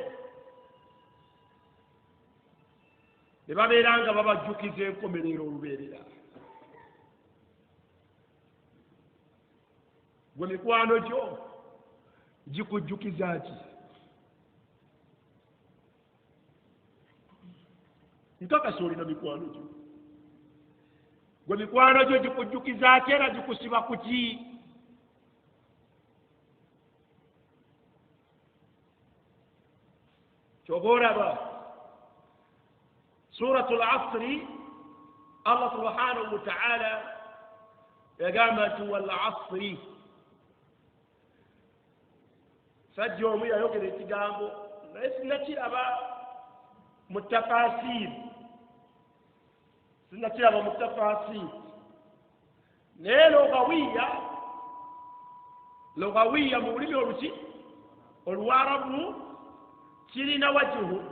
ne babeera nga babajjukiza enkomerero olubeerera. Gwe mikwano gyo gikujjukiza ki? Nkakasa olina mikwano gyo. Gwe mikwano gyo gikujjukiza ki era gikusiba ku ki? Kyoba olaba Suratul Asri Allah subhanahu wa ta'ala yagamba nti wal asri. Sajja omu yayogera ekigambo naye sinnakiraba mu tafasiri, naye lugawiya mu lulimi oluki Oluwarabu kirina wajihu.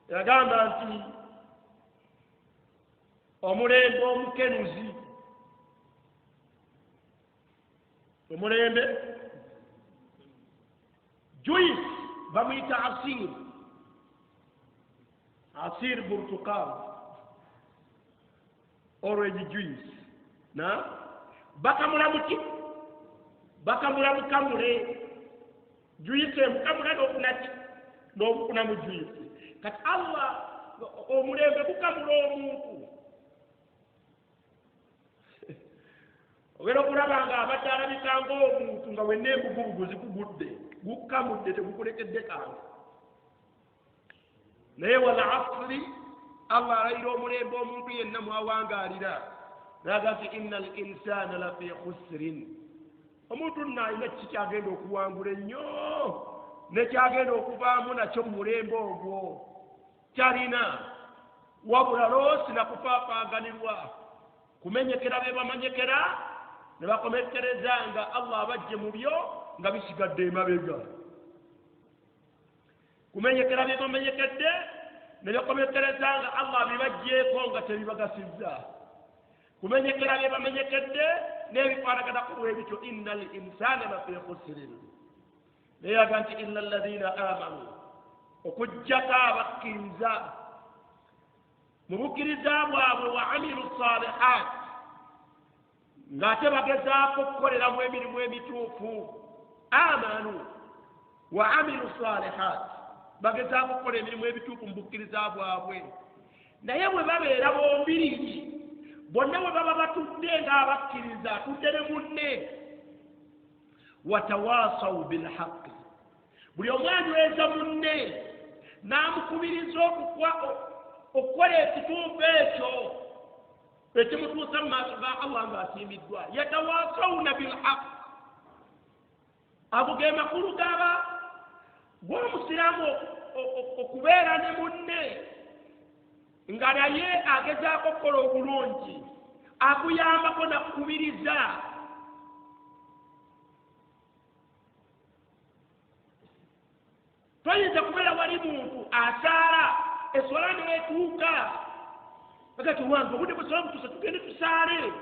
Yagamba nti omulembe omukenuzi, omulembe juice bamuyita asir burtukal orange juice na bakamula muki bakamula mukamule juice mukamula n'okufuna mu juice. Kati Allah omulembe gukamula omuntu ogenda okulaba nga abadde alabika ng'omuntu nga wenna embugubugu zikugudde gukamudde tegukulekedde kantu. Naye wal asri Allah alayira omulembe omuntu yenna mwawangaalira naga nti innal insana lafi khusrin. Omuntu nno alina kiki kyagenda okuwangula ennyo nekyagenda okuvaamu nakyo mu mulembe ogwo kyalina, wabula loosi nakufaafaaganirwa kumenyekera be bamanyekera ne bakomekereza nga Allah abajje mu byo nga bisigadde emabega. Kumenyekera be bamenyekedde ne bakomekereza nga Allah bibajjeeko nga tebibagasizza. Kumenyekera be bamenyekedde n'ebifaanagana ku bwebityo innal insana lafi khusrin. Naye yaga nti illa alladhina amanu, okujjako abakkiriza mu bukkiriza bwabwe wa amilu salihat, ng'ate bagezaako okukoleramu emirimu emituufu. Amanu wa amilu salihat, bagezaako okukola emirimu ebituufu mu bukkiriza bwabwe. Naye bwe babeera bombiriri, bonna bwe baba batudde ng'abakkiriza, atudde ne munne, watawasaw bilhaqi, buli omu anyweza munne n'amukubiriza okukola ekituufu ekyo ekimutuusa mu maaso ga Allah ng'asiimiddwa. Yatawasawna bilhaq, ago ge makulu gaba gw'omusiraamu okubeera ne munne nga naye agezaako okukola obulungi, akuyambako nakukubiriza. Toyinza kubeera wali muntu asaala eswala neetuuka agati wange obudde bwesala butuusa tugende tusaale.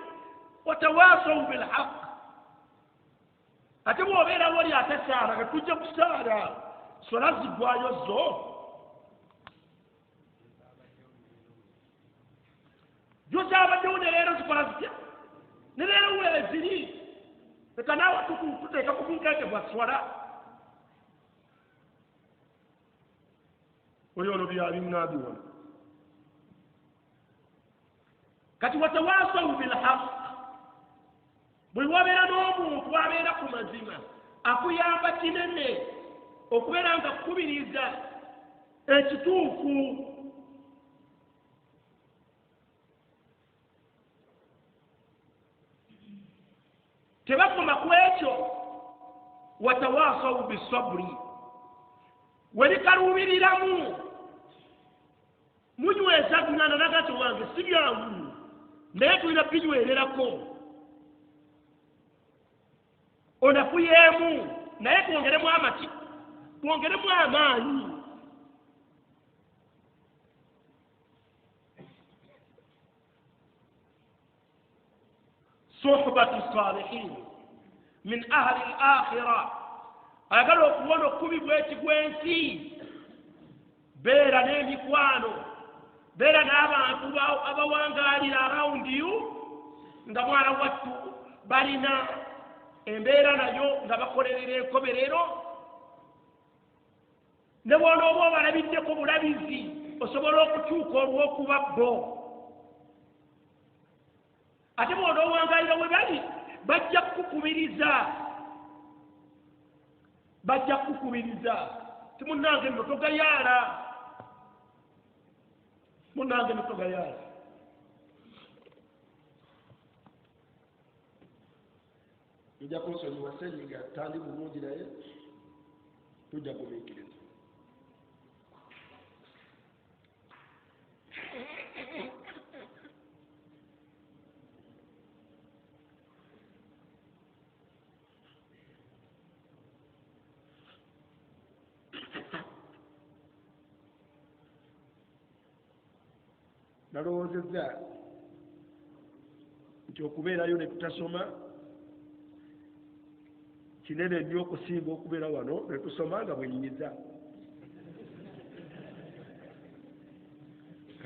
Watawasaw bilhaq. Ate bw'obeera wali atasaala nga tujja kusaala, swala ziggwayo zo. Gy'ozaabaddewo ne leero zikola zitya? Ne leero weeziri. Leka naawe tuteeka ku bunkake bwa swala. Oli olwo byabinaabiwona. Kati watawasaw bilhaq, buli wabeera n'omuntu abeera ku mazima akuyamba kinene okubeera nga kukubiriza ekituufu. Tebakoma ku ekyo, watawasaw bisabri, welikaluubiriramu munyweza gunana nagati wange si byangu naye tulina binywererako. Onafuyeemu naye twongeremu amaki, twongeremu amaanyi. Suhbatu salihin, min ahli al-akhirah ayagala okuwona okubi bw'eki bw'ensi beera n'emikwano beera n'abantu abawangaalira around you nga mwana wattu balina embeera nayo nga bakolerera enkomerero ne bw'ona oba obalabiddeko bulabizi osobola okukyuka olw'okuba bo ate bw'ona owangaalira we bali bajja kukukubiriza timunnange nno togayaala munnange nno togayaala tujja kunsonyiwa senyiga tandi bulungi naye tujja kumiikiriza nalowoozezza nti okubeerayo ne tutasoma kinene nnyo okusinga okubeera wano ne tusoma nga bwenyinyiza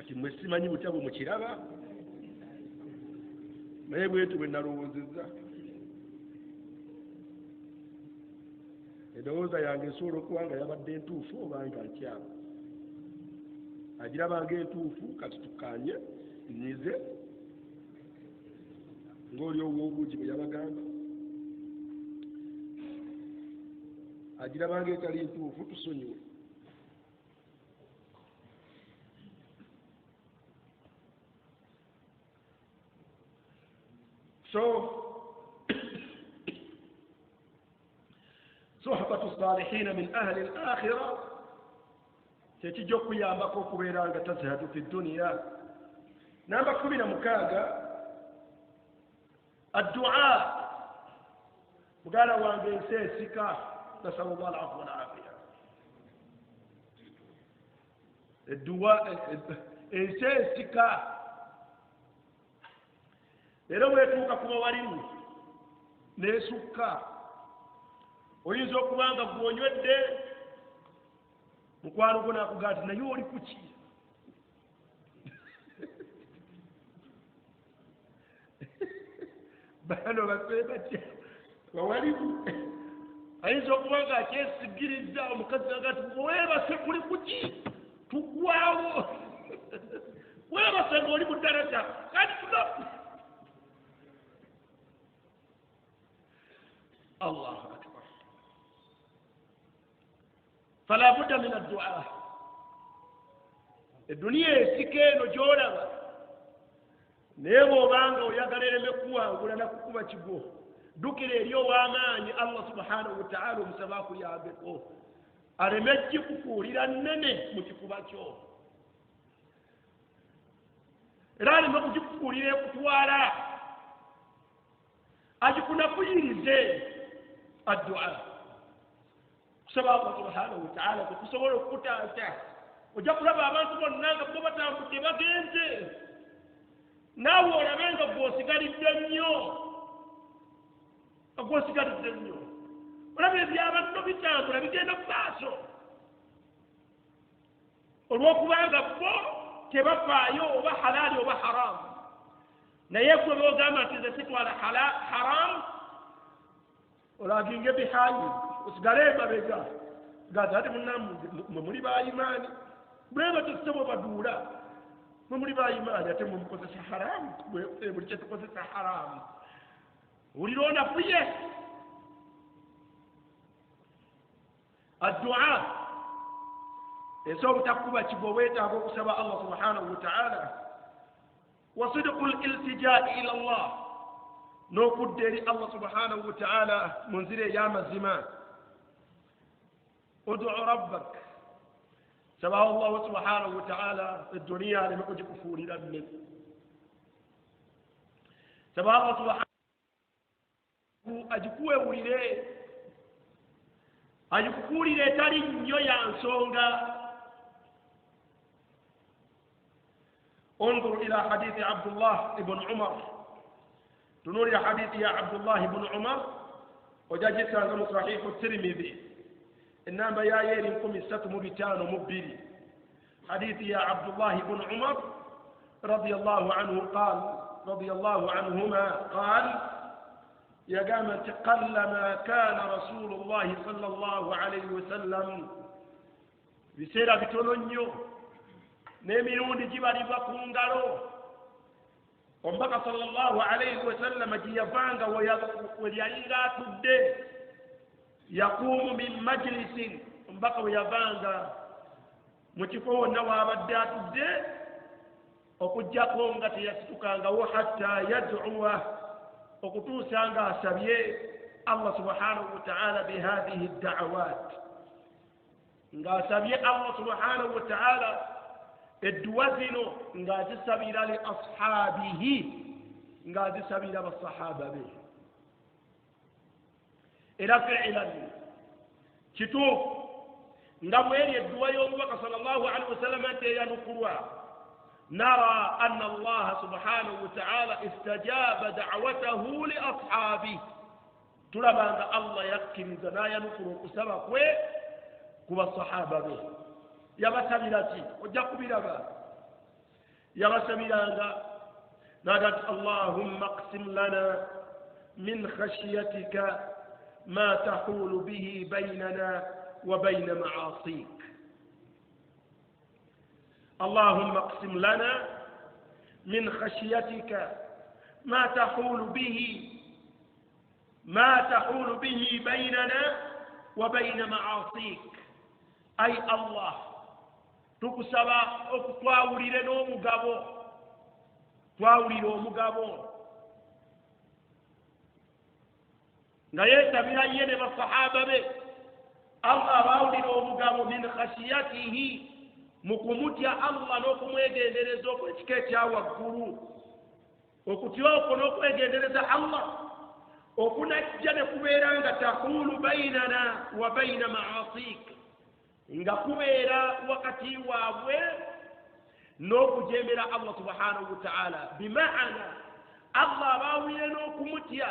kati mwe simanyi butya bwe mukiraba naye bwetu bwe nalowoozezza endowooza yange esobola okuba nga yabadde entuufu oba nga nkyaba agirabanga entuufu kati tukkaanye nyize ng'oli ow'obuugi bwe yabagamba agirabanga etali ntuufu tusonyiwe صحبة الصالحين من أهل الآخرة تتجوك يا مكوك بيرانك تزهد في الدنيا نامك من مكاغا الدعاء وقال وان سيسك نسأل الله العفو والعافية الدعاء سيسك era bwetuuka ku bawalimu n'esukka oyinza okuba nga gwonywedde mukwano gwo n'akugamba nti naye oli kuki bano basebatya bawalimu ayinza okuba nga akyesigirizza omukazi aga ti weebase kuli kuki tuggwawo weebase ng'oli mu ddaraja kati tunaku الله أكبر فلا بد من الدعاء الدنيا سكين جولبا نيبو بانغا ويغالي مكوا ولا نكوكوبا تشبو دوكيري اليو واماني الله سبحانه وتعالى مسباكو يا بكو aremejji kukuulira nnene mu kifuba kyo era aleme kugikukuulira ekutwala agikunakuyirize الدعاء سبحان الله سبحانه وتعالى kusobola okutaata ojja kulaba abantu bonna nga bo batambudde bagenze naawe olabe nga gw'osigalidde nnyo olaba ebyabanno bitambula bigenda mu maaso olw'okubanga bo tebafaayo oba halaali oba haramu naye gwe boogamba nti ze sitwala haramu olaginge bihanyi osigale emabega gaza ati munnamu mwe muli bayimaani bwe batusebo baduula mwe muli bayimaani ate mwe mukozesa haramu buli kye tukozesa haramu wulira onafuye addua ensobola obutakuba kigo weetaaga okusaba allah subhanahu wa taala wa sidiku liltijai ila allah n'okudda eri allah subhanahu wa taala mu nzira ey'amazima udu rabbak sabaho allahu subhanahu wa taala edduniya aleme kugikufuulira mme sabaho allah subhanahu agikuwewulire agikukuulire etali nnyo ya nsonga انظر إلى حديث عبد الله بن عمر تنور حديث يا عبد الله بن عمر وجاء صحيح الترمذي إنما يا يريكم الستم بتان مبري حديث يا عبد الله بن عمر رضي الله عنه قال رضي الله عنهما قال يا قامت قلما كان رسول الله صلى الله عليه وسلم بسيرة بتولونيو نميرون جبالي بكونغارو ومبقى صلى الله عليه وسلم جيبانغا ويأيغا تبدي يقوم من مجلس ومبقى ويبانغا متفو النوابد تبدي وكجاكونغا تيستكانغا حتى يدعوه وكتوسانغا سبيه الله سبحانه وتعالى بهذه الدعوات nga سبيه الله سبحانه وتعالى الدوازنو nga تسبيلا لأصحابه nga تسبيلا بالصحابة به إلى فعلا كتوب nga mweli الدوايو وبقى صلى الله عليه وسلم ينقروا نرى أن الله سبحانه وتعالى استجاب دعوته لأصحابه تلبى أن الله يكن زنايا نقروا كسبق كما الصحابة به يا مساميلاتي وجاكم بلابا يا مساميلانا نادت اللهم اقسم لنا من خشيتك ما تحول به بيننا وبين معاصيك اللهم اقسم لنا من خشيتك ما تحول به بيننا وبين معاصيك أي الله تكسبا تواولي مغابو نايتا بلا يني بالصحابة به الله باولي مغابو من خشيته mukumutia Allah n'okumwegendereza okwekika ekyawaggulu okutya okwo n'okwegendereza Allah okunajja ne kubeera nga tahulu bainana wa baina maasik nga kubeera wakati waabwe n'okujemera Allah subhanahu wa ta'ala bimaana Allah baawire n'okumutya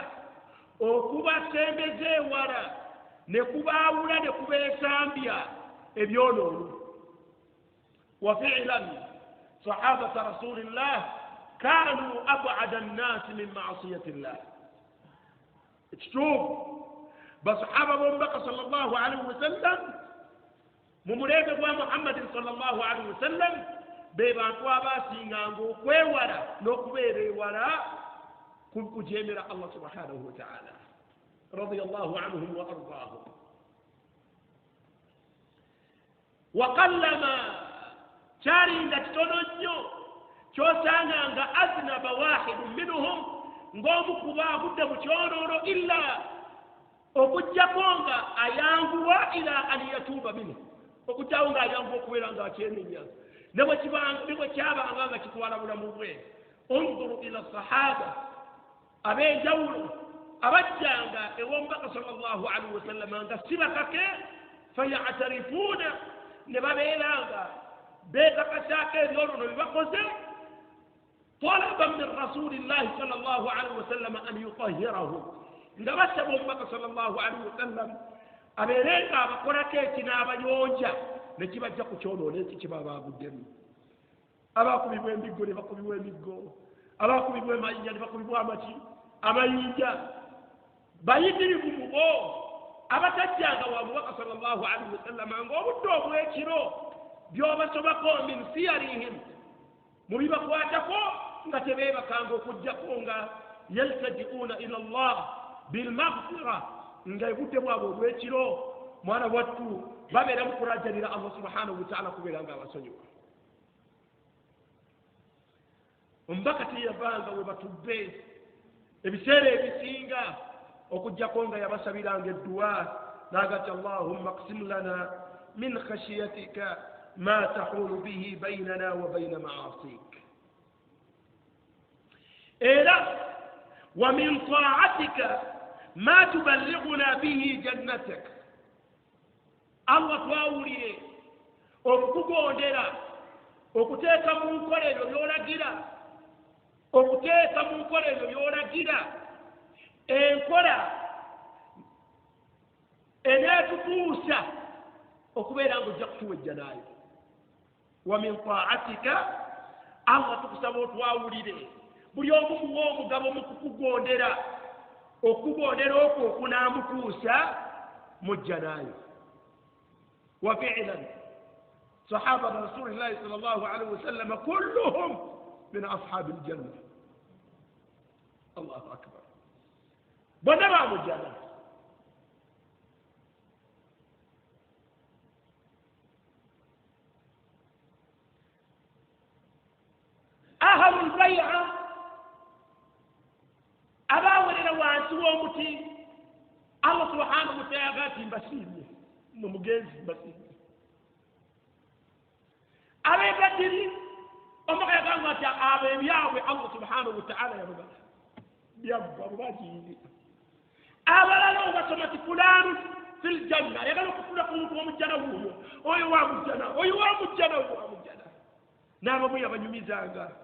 okubasembeza ewala ne kubaawula ne kubeesambya ebyonoono وفعلا صحابة رسول الله كانوا أبعد الناس من معصية الله تشوف بصحابة بمبقى صلى الله عليه وسلم ممريك محمد صلى الله عليه وسلم بيبان قوابا سيغانغو كوي ورا نكويري ورا كنكو جيمر الله سبحانه وتعالى رضي الله عنهم وأرضاهم وقلما شاري نتونيو kyosanga aznaba wahidu minhum ng'omu kubagudde mu kyololo illa okujjako nga ayanguwa ila an yatuuba minhu okujjawo nga ayanguwa okubeera nga akyenenya ne bwe kyabanga nga kitwala bulamu bwe unzuru ila sahaba ab'enjawulo abajjanga ew'omubaka sallallahu alaihi wasallama nga sibakake fayatarifuuna ne babeeranga beekakasako ebyololo bibakoze طلبا من رسول الله صلى الله عليه وسلم أن يطهره ndabasaba omubaka sallallahu alaihi wasallam abeerenga abakolako ekina abayonja ne kibajja ku kyonoona eki kiba baaguddemu abakubibwa emiggo ne bakubibwa emiggo abakubibwa emayinja ne bakubibwa amayinja bayitirivu mu bo abatajjanga wa mubaka sallallahu alaihi wasallam ng'obudde obw'ekiro by'obasobako min siyarihim mu bibakwatako nga tebeebakanga okujjako nga yaltaji'uuna ila Allah bilmaghfira nga ebudde bwabwe olw'ekiro mwana wattu babeera mu kurajjanira Allah subhanahu wa ta'ala kubeera nga abasonyiwa omubaka teyavanga we batubbe ebiseera ebisinga okujjako nga yabasabiranga edduwa n'agati Allahumma qsim lana min khashiyatika ma tahulu bihi baynana wa bayna ma'asik إلى ومن طاعتك ما تبلغنا به جنتك الله تواولي okukugondera okuteeka mu nkola ebyo by'olagira enkola eneetutuusa okubeera ng'ojja kutuwejja naayo. Wa min taatika, Allah tukusaba otwawulire buli omu muwa omugabo mu kukugondera, okugondera okwo okunaamutuusa mujja naayo. Wa fi'lan صحابة رسول الله صلى الله عليه وسلم كلهم من أصحاب الجنة. الله أكبر. بنرى مجانا أهل البيعة أباول روان سوامتي الله سبحانه وتعالى بسيطة ممجز بسيطة أبي بدري أما كان ما تعابي بياوي الله سبحانه وتعالى يا رب يا رب باجي أبلا لو بسمت فلان في الجنة يقولوا فلان هو مجنة هو هو مجنة هو مجنة هو مجنة نعم أبويا بنيميزانغا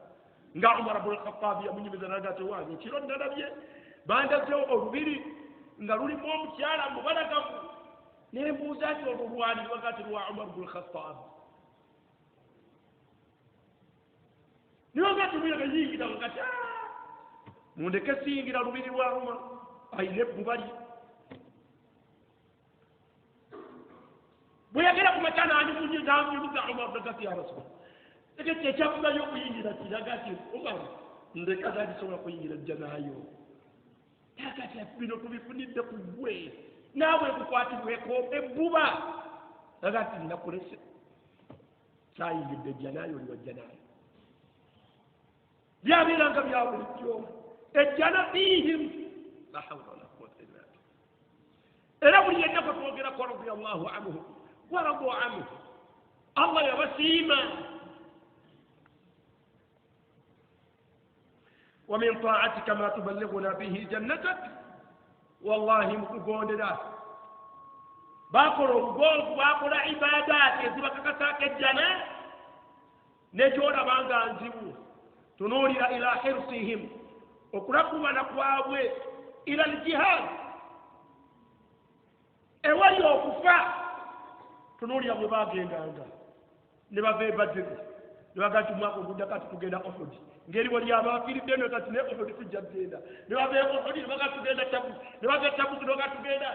nga Umar ibn Khattab yamunyimiza n'agato wange kiro ndalabye bandazeo olubiri nga lulimu omukyala mubalagavu nembuuza ti olwo lwali wakati lwa Umar ibn Khattab niyo ngati muyaga yingira ngati mundeke siyingira lubiri lwa Umar ayine bubali buyagera ku makana anyumunyiza Umar ngati ya Rasul ekyo ekyakubayo okuyingira kiragati Umar ndeka zadisobola kuyingira jjanayo takati bino tubifunidde ku ggwe naawe kukwatibweko ebbuba agati nakulese sayingidde jjanayo liwa jjanayo byabeeranga bya bulijjo ejjana fihim la hawla wala quwwata illa billah era buli yenna kwe twogerako radiyallahu anhu wa radu anhu Allah yabasiima. ومن طاعتك ما تبلغنا به جنتك والله مكونددا باكرو باكرو عبادات يزبكك الجنة نجونا بانغا نزيبو تنوري إلى حرصهم وكركوا نقوابوا إلى الجهاد اوليو كفا تنوري أبو باقي نبا بدر نبا جمعكم بدكات كجنا أفضل ngeri wali abafiride no katine ofodi kujjabenda ne babe ofodi baga tugenda tabu ne baga tabu tudoga tugenda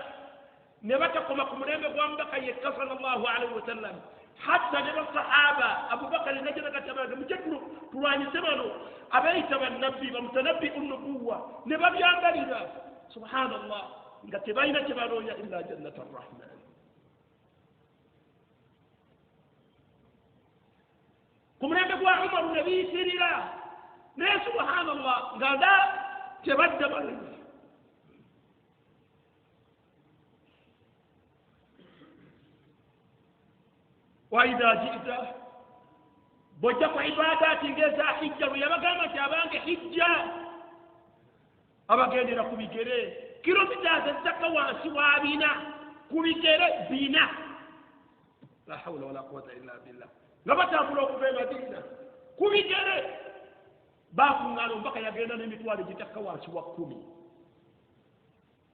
ne batakoma ku mulembe gwa mbaka yekka sallallahu alaihi wasallam hatta ne sahaba abubakar ne jana katabaga mujekuru tuwani semano abaita ban nabbi ba mutanabbi nubuwa ne babyangalira subhanallah ngate bayina kibalonya illa jannatur rahman. Kumulembe gwa Umar nabi sirira ne subhanallah ngada tebadda bali wa idha ji'ta bojja ko ibadati ngeza hijja yabagamba tabange hijja abagendera kubigere kilomita zaka wansi wabina kubigere bina la hawla wala quwwata illa billah ngabatambula okuva Madina kubigere bakungalo mpaka yagenda n'emitwalo gitakka wansi wa 10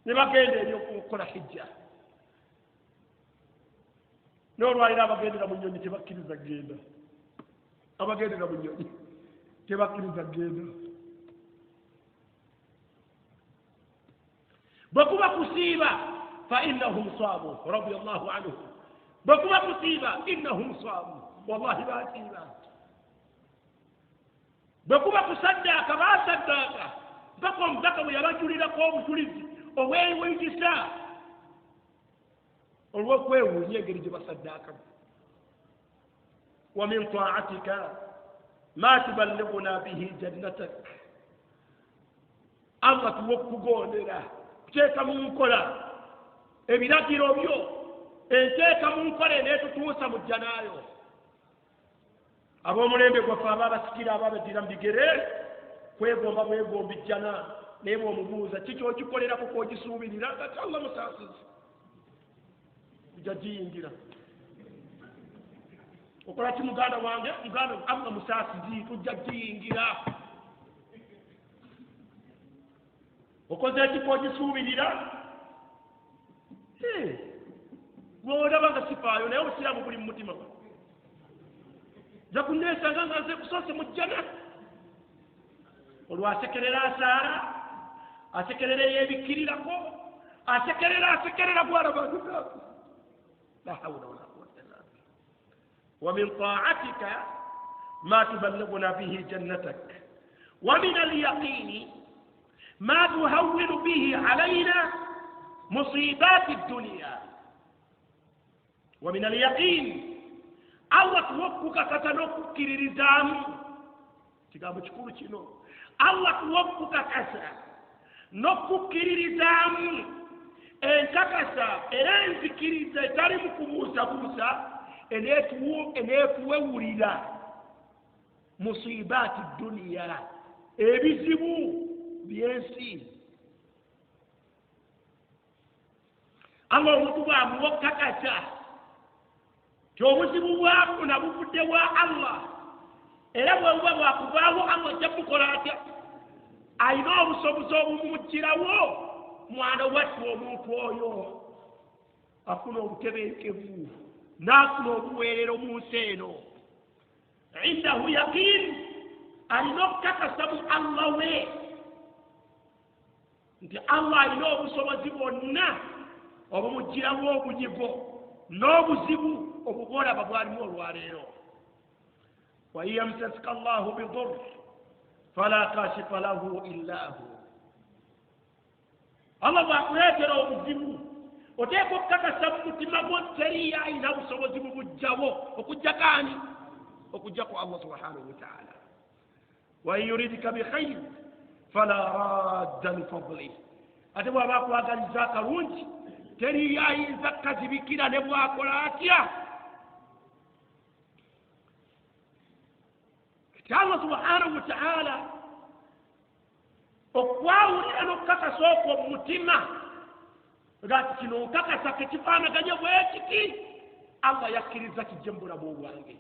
ne bagenda ebyo okukola hijja n'olwaliro abagendera mu nnyonyi tebakkiriza genda abagendera mu nnyonyi tebakkiriza genda bwekuba kusiiba fa innahum saamu radiyallahu anhu bwekuba kusiiba innahum saamu wallahi basiiba bwekuba kusaddaaka basaddaaka mpaka omubaka bwe yabajulirako obujulizi obwewigisa olw'okwewuunya engeri gye basaddaakamu. wa min taatika ma tuballighuna bihi jannatak Allah tuwa okukugondera kuteeka mu nkola ebiragiro byo enteeka mu nkola eneetutuusa mu jjanaayo. Ab'omulembe gwaffe ababasikira ababaddira mu bigere kwegomba bwegomba ijjana naye bw'omubuuza kiki okikolerako kwogisuubirira ngati Allah musaasizi ujja giyingira okola ki muganda wange muganda Allah musaasizi tujja giyingira okoze eki kwogisuubirira bw'olaba nga sifaayo naye obusiraamu buli mu mutima nja kunneesanga nga nze kusoose mu jjana olwo asekerera asaara asekerera eyeebikkirirako asekerera gwalabantugaako la hawla wala quwwata illa billah wa min ta'atika ma tuballighuna bihi jannatak wa min al-yaqini ma tuhawwinu bihi alayna musibati ad-dunya wa min al-yaqini Allah tuwakkuka kata n'okukkiririzaamu kigambo kikulu kino Allah tuwakkuka kasa n'okukkiririzaamu enkakasa era enzikiriza etali mu kubuusabuusa eneetuwewulira musibaati duniya ebizibu by'ensi Allah omuntu bw'amuwa okkakasa obuzibu bwako nabuvudde bwa Allah era bwebuba bwakuvaawo Allah ajja kukola atya alina obusobozi obumujjirawo mwana wattu omuntu oyo afuna obutebenkevu n'afuna obuweerero mu nsi eno indahu yaqin alina okukakasa mu Allah we nti Allah alina obusobozi bwonna obumujjirawo obunyigo n'obuzibu obubolaba bwalimu olwaleero wa yamsaska Allahu bidur fala kashifa lahu illa hu Allah bw'akuleetera obuzibu oteeka okukakasa mu mutima gwo teriyo alina busobozi bubujjawo okujjako ani okujjako Allah subhanahu wa ta'ala wa in yuridika bikhayr fala radda lifadlih ate bw'aba akwagaliza akalungi teriyo ayinza kukazibikira ne bw'akola atya Allah subhanahu wa ta'ala okwawulira n'okukakasa okwo mu mutima ngati kino nkakasa kekifaanaganye bwekiti Allah yakkiriza kijje mu bulamu bwange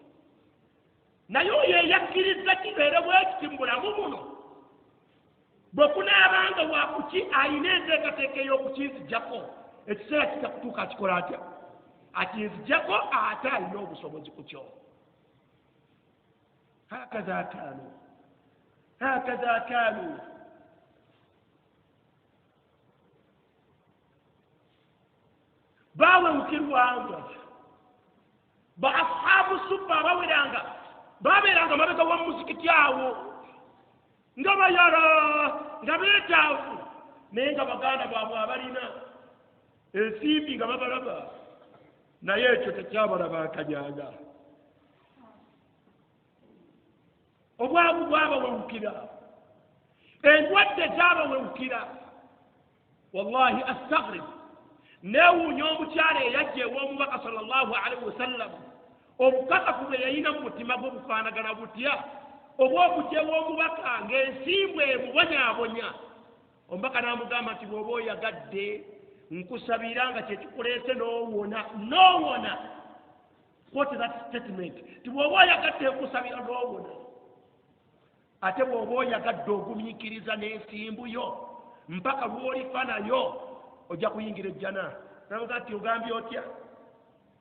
naye oyo eyakkiriza kibeere bwekiti mu bulamu buno bwe kunaabanga wakuki alina enteekateeka ey'okukinzijjako ekiseera kijja kutuuka akikola atya akinzijjako ate alina obusobozi ku kyo هكذا كانوا bawewukirwanga ba ashabu sufa babeeranga mabega wa muzikiti awo nga bayala nga beetaavu naye nga baganda baabwe abalina ensimbi nga babalaba naye ekyo tekyabalaba akanyanga obwavu bwabawewukira endwadde zabawewukira wallahi astaghrib neewuunya omukyala eyajja ew'omubaka sallallahu alaihi wasallam obukakafu bwe yayina mu mutima gwe bufaanagana butya oba okujja ew'omubaka ng'ensimbu ebubonyaabonya omubaka n'amugamba nti bw'oba oyagadde nkusabira nga kyekikuleese n'owona quote that statement nti bw'oba oyagadde nkusabira n'owona ate bw'oba oyagadde ogumiikiriza n'ensimbu yo mpaka lw'olifa nayo ojja kuyingira ejjana namuga nti ogambye otya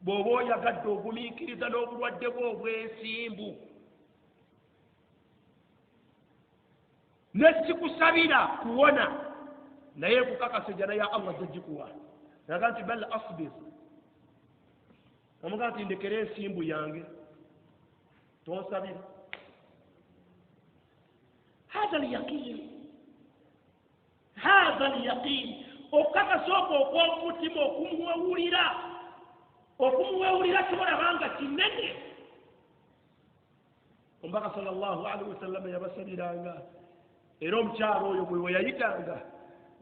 bw'oba oyagadde ogumiikiriza n'obulwadde bwe obw'ensimbu nesikusabira kuwona naye kukakasa ejjana ya Allah jjagikuwa naga nti bal asbir namuga nti ndekera ensimbu yange tonsabira هذا اليقين okukakasa okwo okw'omutima okumuwewulira kibolabanga kinene omubaka sallallahu alaihi wasallam yabasabiranga era omukyalo oyo bwe weyayitanga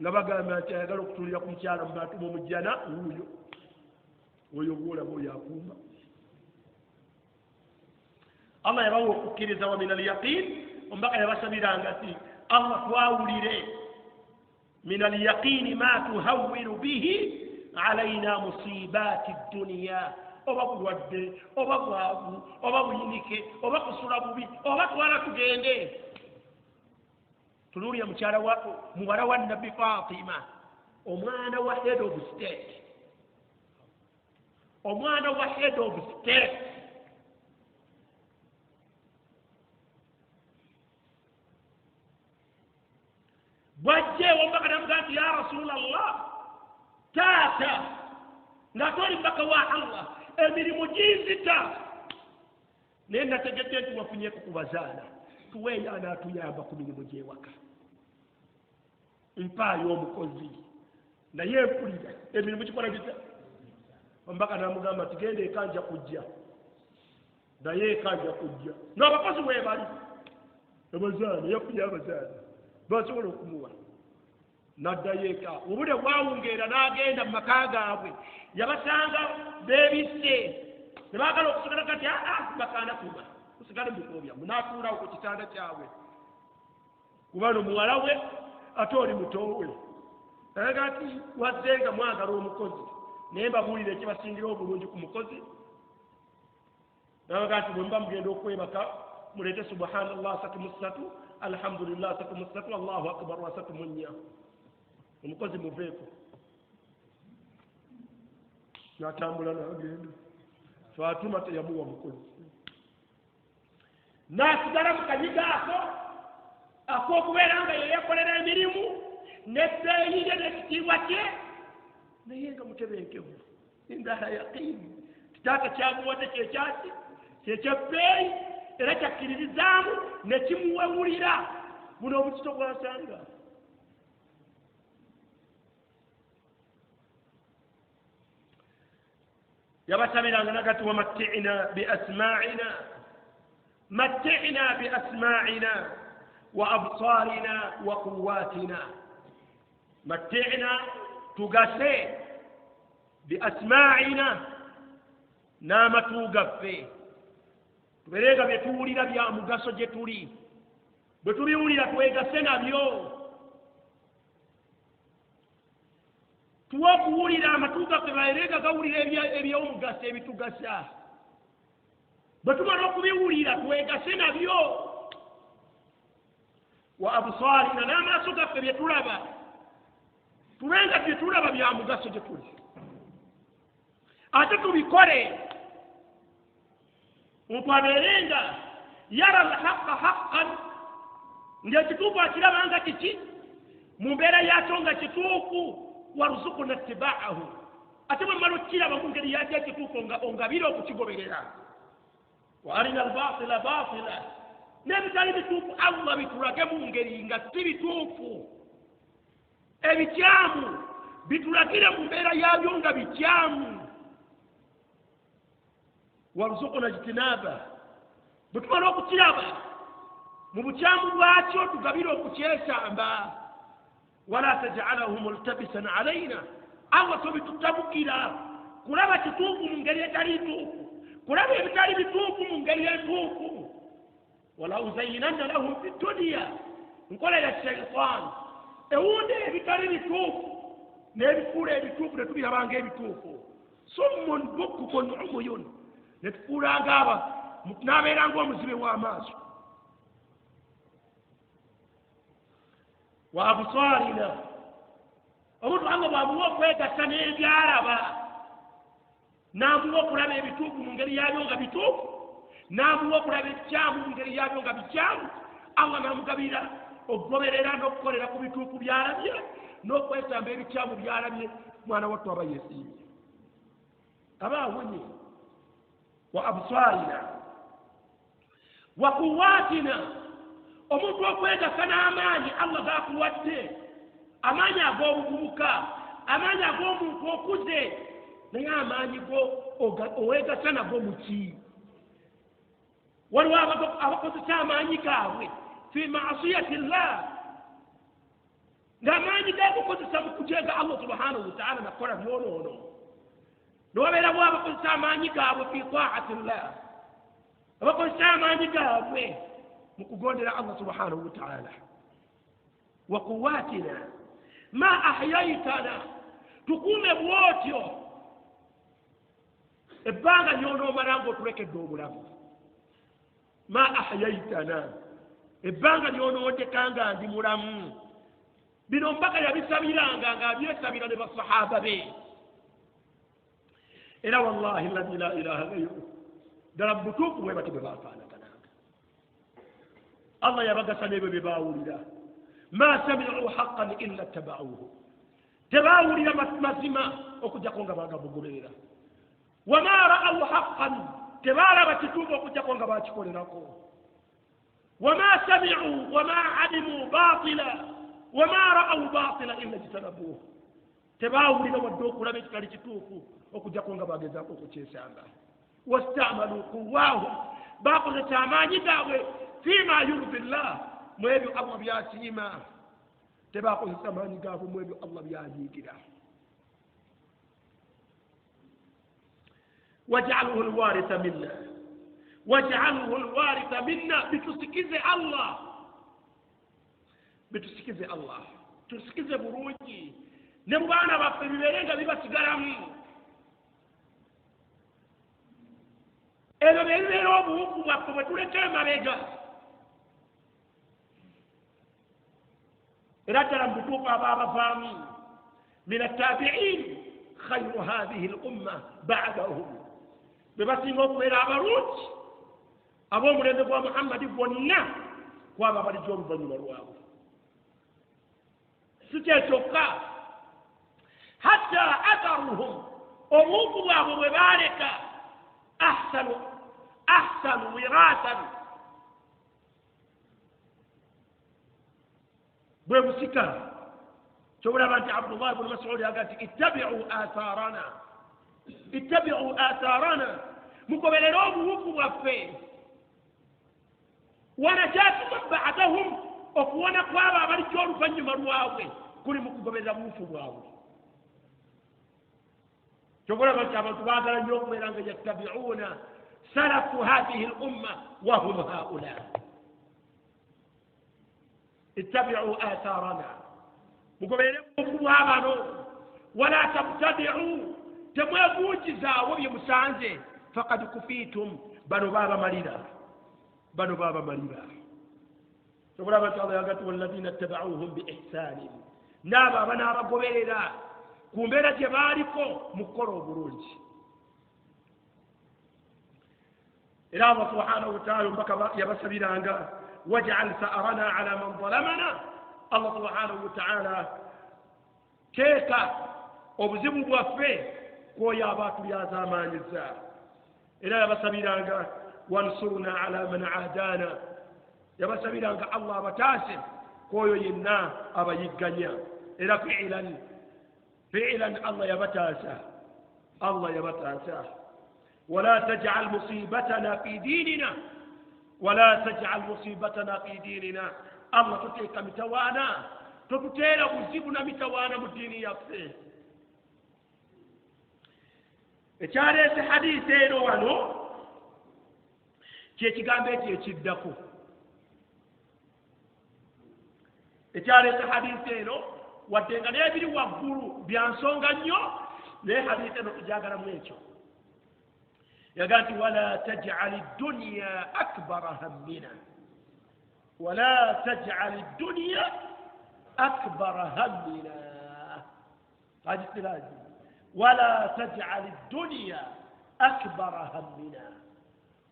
nga bagamba nti ayagala okutulira ku mukyalo mubantu b'omujjana oyo bwolaba oyo akuuma Allah yabawa okukkiriza wa min al-yaqin omubaka yabasabiranga nti Allah twawulire min al-yaqini ma tuhawwiru bihi alayna musibati dunya oba bulwadde oba bwavu oba buyinike oba kusula bubi oba twala tugende tuluulya muwala wa nabbi Fatima omwana wa head of state omwana wa head of state bwajjeewo mbaka namugaa nti ya rasulallah taata nga toli mbaka wa allah emirimu ginzita naye nategedde nti wafunyeko ku bazaala tuweeyo anaatuyamba ku mirimu gy'ewaka mpaayo omukozi naye mpulira emirimu kikola gita mbaka namugamba nti genda ekanja kujja naye ekanja kujja n'abakozi weebali abazaala yafunye abazaala basobola okumuwa naddayo eka obudde bwawungeera n'agenda mu maka gaabwe yabasanga beebisse tebaagala okusigala kati bakaana kuba kusigale mu bikubo byammwe n'atuulawo ku kitanda kyabwe kubano muwala we ate oli mutowe alaga ati wadde nga mwagala omukozi naye mbabuulira ekibasingira obulungi ku mukozi nabaga nti bwe muba mugenda okwebaka muleete subhanallah 33 alhamdulillah 33 allahu akbar wa 34 omukozi muveeko natambula nagenda twatuma teyamuwa mukozi nasigala mu kanyiga ako ak'okubeera nga yeyekolera emirimu nebbeeyiye n'ekitiibwa kye naye nga mutebenkevu indala yaqiini kitaata kyamuwadde kyekyaki kyekyebbeeyi era kyakkiririzaamu ne kimuwewulira buno obukito bwasanga yabasabiranga nagati wamatti'na biasma'ina wa absarina wa quwwatina matti'na tugase biasma'ina n'amatu gaffe tuberenga bye tuwulira bya mugaso gye tuli bwe tubiwulira twegase nabyo tuwa okuwulira amatu gaffe baerenga gawulira ebyomugaso ebitugasa bwe tumala okubiwulira twegase nabyo wa absarina n'amaaso gaffe bye tulaba tubenga bye tulaba bya mugaso gye tuli ate tubikole omuntu abeerenga yara alhaqa haqqan ng'ekituufu akiraba nga kiki mu mbeera yakyo nga kituufu waruzukuna ittibaahu ate bwe mmala okukiraba mu ngeri yakyo ekituufu ongabire okukigoberera wa arina albatila batila n'ebitali bituufu allah bitulage mu ngeri nga si bituufu ebikyamu bitulagire mu mbeera yabyo nga bikyamu waruzukuna ijtinaba bwe tumala okukiraba mu bukyamu bwakyo tugabire okukyesamba wala taj'alahu multabisan alaina allah tobitutabukira kulaba kituufu mu ngeri etali ntuufu kulaba ebitali bituufu mu ngeri entuufu wala uzayinanna lahum fi dunya nkola ya shaitan ewundi ebitali bituufu n'ebifuula ebituufu ne tubirabanga ebituufu summun bukmun umuyun ne tufuulanga aba n'abeeranga omuzibe w'amaaso wa absarina omuntu anga bwamuwa okwegasa n'ebyalaba n'amuwa okulaba ebituufu mu ngeri yabyo nga bituufu n'amuwa okulaba ebikyamu mu ngeri yabyo nga bikyamu allah n'amugabira okugoberera n'okukolera ku bituufu byalabye n'okwesamba ebikyamu byalabye mwana wattu aba yeesiimye aba awonye wa absarina wa quwwatina omuntu okwegasa n'amaanyi allah gakuwadde amaanyi ag'obuvubuka amaanyi ag'omuntu okuze naye amaanyi go owegasa nago muki waliwo abakozesa amaanyi gaabwe fi maasiyati llah ng'amaanyi gagukozesa mu kujenga allah subhanahu wataala nakukola byonoono nowabeerawo abakozesa amaanyi gaabwe fi taati llah abakozesa amaanyi gaabwe mu kugondera allah subhanahu wataala wa quwwatina ma ahyaitana tukuume bwotyo ebbanga ly'onoomala ng'otulekedde obulamu ma ahyaitana ebbanga ly'onoondeka nga ndi mulamu bino mbaka yabisabiranga ng'abyesabira ne basahaba be era wallahi alladhi la ilaha ghayru darabutuku bwe bati bebafaanagananga allah yabagasa nebyo bye baawulira ma sami'u haqqan illa tabauhu tebaawulira mazima okujjako nga bagabugoberera wama ra'aw haqqan tebaalaba kituufu okujjako nga bakikolerako wama sami'u wama alimu batila wama ra'aw batila illa jitanabuhu tebaawulira wadde okulaba ekitali kituufu okujjako nga bagezaako okukyesanga wastamalu quwwahum bakozesa amaanyi gaabwe fima yurdi llah mu ebyo allah byasiima tebakozesa amaanyi gaabwe mu ebyo allah byanyiigira waj'alhu alwaritha minna waj'alhu alwaritha minna bitusikize allah tusikize bulungi ne mu baana baffe bibeerenga bibasigalamu ebyo bebibeera obuwuku bwaffe bwe tuleka emabega era ddala mu butuufu abaabavaamu min attabi'in khayru hadhihi lumma ba'dahum be basinga okubeera abalungi ab'omulembe gwa muhammadi gwonna kwaba balijja oluvannyuma lwabwe si kyekyokka hatta atharuhum obuwuku bwabwe bwe baaleka ahsanu wiratan bwe busika kyobulaba nti abdullah bnu masudi aga nti ittabi'u atharana mugoberere obuwuku bwaffe wanajatu man ba'dahum okuwona kwabo abalijja oluvannyuma lwabwe kuli mu kugoberera buwufu bwabwe kyobulaba nti abantu baagala nnyo okubeera nga yattabi'una salafu hadhihi lumma wahum haula ittabi'u atharana mugoberere buwufu bwabano wala tabtadi'u temwebuukizaawo bye musanze faqad kufitum bano baabamalira kyobulaba nti allah yagati walladhina ittaba'uuhum biihsanin naabo abanaabagoberera ku mbeera gye baaliko mu kukola obulungi era allah subhanahu wataala ombaka yabasabiranga waj'al sa'rana ala man zalamana allah subhanahu wataala teeka obuzibu bwaffe kwoyo abaatulyazaamaanyiza era yabasabiranga wansurna ala man aadana yabasabiranga allah abataase kwoyo yenna abayigganya era fi'lan allah yabataasa ولا تجعل مصيبتنا في ديننا الله تتيك متوانا تتيلا بزيبنا متوانا مدين يفسه ekyaleese hadisi eno wano kyekigambo ekyo ekiddako ekyaleese hadisi eno wadde nga n'ebiri waggulu bya nsonga nnyo naye hadisi eno tugyagalamu ekyo yagaa nti wala taj'ali dunya akbara hammina hadisi lazima ولا تجعل الدنيا أكبر همنا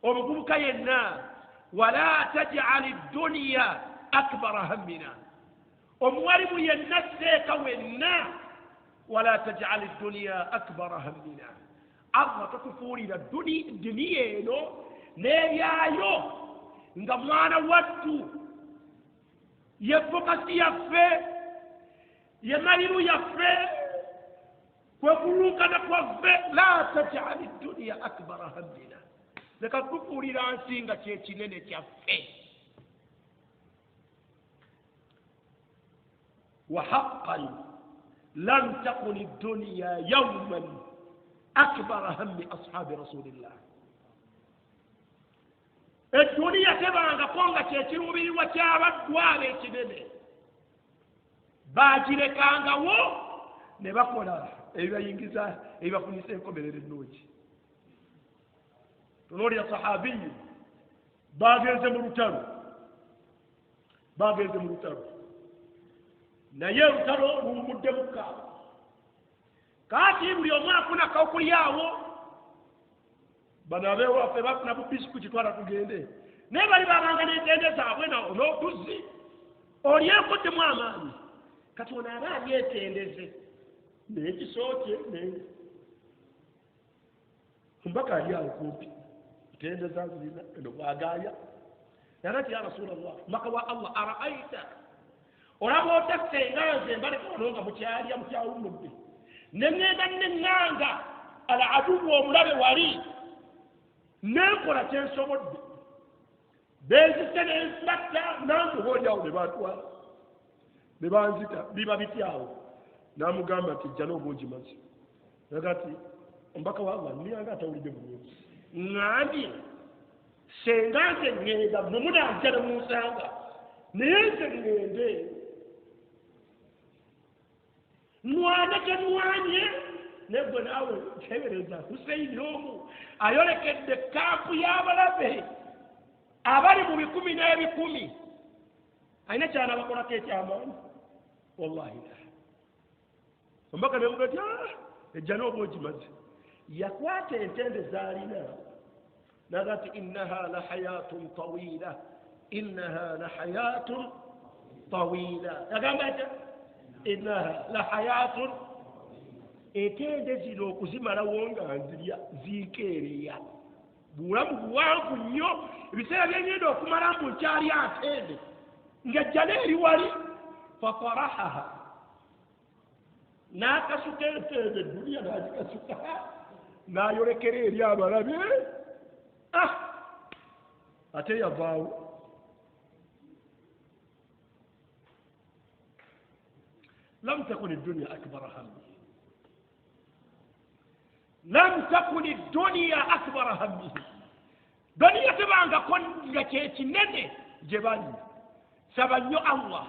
ومقولك ينا ولا تجعل الدنيا أكبر همنا وموارب ينسيك ونا ولا تجعل الدنيا أكبر همنا الله تكفوري الدنيا نيايو نغمانا واتو يفوكسي يفي يماليرو يفي وقلوكنا قوفي لا تجعل الدنيا أكبر همنا لك كفوري رانسينغا تيتينيني تيافي وحقا لن تكن الدنيا يوما أكبر هم أصحاب رسول الله الدنيا تبعنا قونغا تيتينو بي وتيابا دوالي تينيني باجي لكانغا وو نبقونا ebibayingiza ebibafunisa enkomerero ennungi tunoolya sahabiyi bagenze mu lutalo naye olutalo luwumuddemu kaati buli omu afuna kaokulyawo banabe waffe bafuna bubisi kitwala tugende naye bali babanga n'entende zaabwe n'otuzi olyekoddemu amaanyi kati ono aba alyetendeze n'ekisookye mbaka ali awo kumpi tendeza zirina eno bwagaaya yanati ya rasulallah maka wa allah araaita olaba otasenga nze mbalekano nga mukyalya mukyawumudde neŋŋenda neŋŋanga ala adubu omulabe wali nenkola kyensobodde benzise nensatta nange hoolyawo ne batwala ne banzita biba bityawo namugamba nti jja n'obungi mazi agati omubaka wa allah niyanga atawulidde bulungi ŋŋambye senga nze ŋŋenda mumunajja ne munsanga naye nze ŋŋende nwane tenwanye nebwe naawe tebereza huseini omu ayolekedde kampu y'abalabe abali mu 10 n'ebikumi alina kyana bakolako ekyamaanyi wallahi la omubaka nemuga ti ejja n'obwogi mazi yakwata entende zaalina naga ti innaha la hayatun tawila innaha la hayatun tawila yagamba atya innaha la hayatun entende zino okuzimalawo nga nzirya ziikeereya bulamu buwanvu nnyo ebiseera byenyenda okumala mbu nkyali atende ng'ejja n'eri wali fatarahaha n'akasuka entende duniya n'agikasuka n'ayolekera eri abalabe ate yavaawo lam takun eddunya akbara hammi lam takun eddunya akbara hammihi duniya tebangako nga kyekinene gye bali saba nnyo allah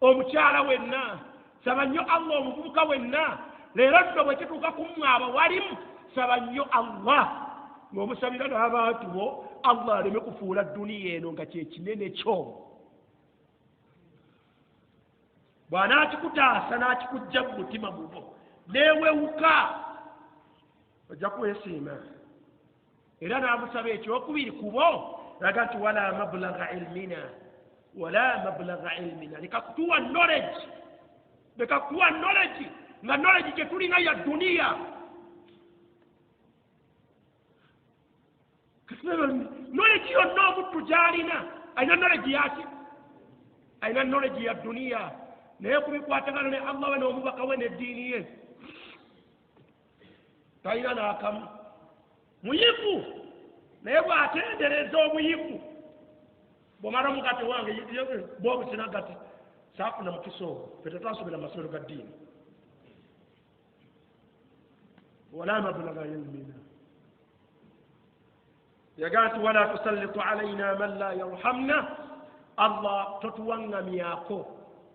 omukyala wenna saba nnyo allah omuvubuka wenna leero nno bwe kituuka kumwaba walimu saba nnyo allah ng'omusabira n'abantu bo allah aleme kufuula duniya eno nga kyekinene kyo bw'anaakikutaasa n'akikujja mu mutima mubo neewewuka ojja kwesiima era n'amusaba ekyokubiri kubo laga nti wala mablaga ilmina leka kutuwa knowledge nga knowledge gye tulina ya duniya knowledge yonna omuttu gy'alina alina knowledge yaki alina knowledge ya duniya naye kubikwatagana ne allah we n'omubaka we n'eddiini ye talina n'akamu muyivu naye bw'atendereza omuyivu bw'omala omugate wange bw'obusina gati saafuna mukisa ogwo fe tetwasomera amasomero ga ddiini wala mablaga ilmina yagaa nti wala tusallitu alaina man la yarhamna allah totuwaŋŋamyako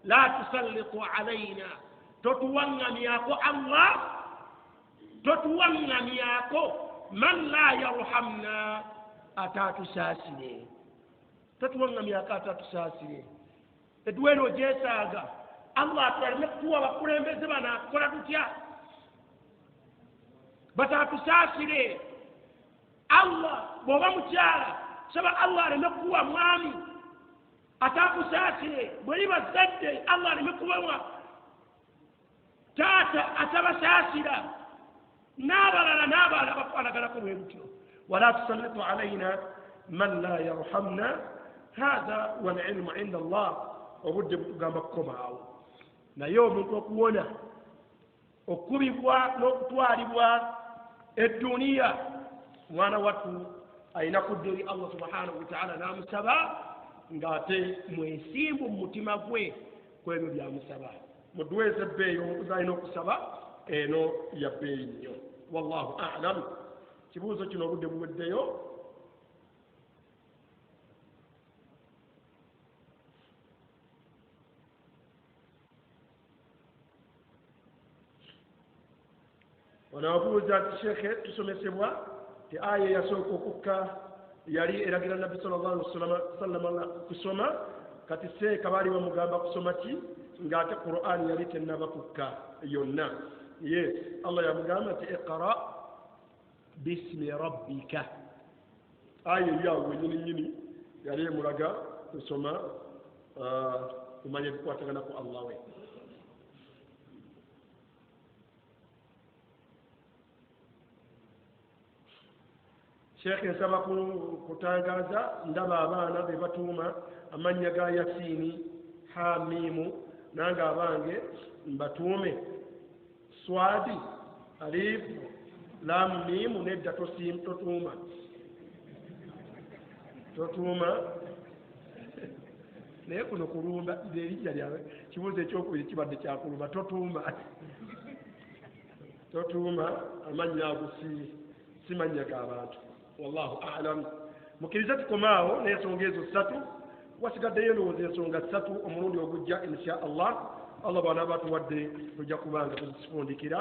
la tusallitu alaina totuwaŋŋamyako allah totuwaŋŋamyako man la yarhamna atatusaasire totuwaŋŋamyako atatusaasire edduweeno gyesaaga allah atwalime kutuwa abakulembeze banaakola tutya batatusaasire allah bw'oba mukyala saba allah aleme kuwa mwami atakusaasire bwe liba zadde allah aleme kubawa taata atabasaasira n'abalala bakwanaganako bwe butyo wala tusallitu alaina man la yarhamna hatha walilmu inda allah obudde butugamba kukomaawo naye omuntu okuwona okubibwa n'okutwalibwa edduniya mwana wattu alina kudda eri allah subhanahu wataala n'amusaba ng'ate mwesimbu mu mutima gwe ku ebyo byamusaba muduweeza ebbeeyi omuntu alina okusaba eno ya bbeeyi nnyo wallahu alam kibuuzo kino obudde buweddeyo wanawabuuza nti sheekhe tusomesebwa ti aya yasooka okukka yali eragira nabbi sallallahu alaihi wasallam kusoma kati seeka baali bamugamba kusoma ki ng'ate qur'ani yali tennaba kukka yonna yes allah yamugamba nti iqra باسم ربك آية يا ويني يالي مراجع ثم وما يبقى تغنى الله وين شيخ سبق كتاغازا ndaba abaana be batuuma amannya ga yasini hamimu nange abange mbatuume swadi alif lam mim nedda totuuma naye kuno kulumba erinnya lyawe kibuuzo ekyokubiri kibadde kyakulumba totuuma amannya ago simannya g'abantu wallahu a'lam mukiriza tukomaawo n'ensonga ezo ssatu wasigaddeyo ndowooza ensonga ssatu omulundi ogujja insha allah bwana batuwadde tujja kubanga tuzifundikira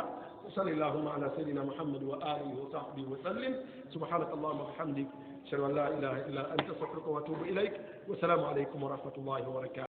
وصلى اللهم على سيدنا محمد وآله وصحبه وسلم سبحانك اللهم وبحمدك أشهد أن لا إله إلا أنت أستغفرك وأتوب إليك والسلام عليكم ورحمة الله وبركاته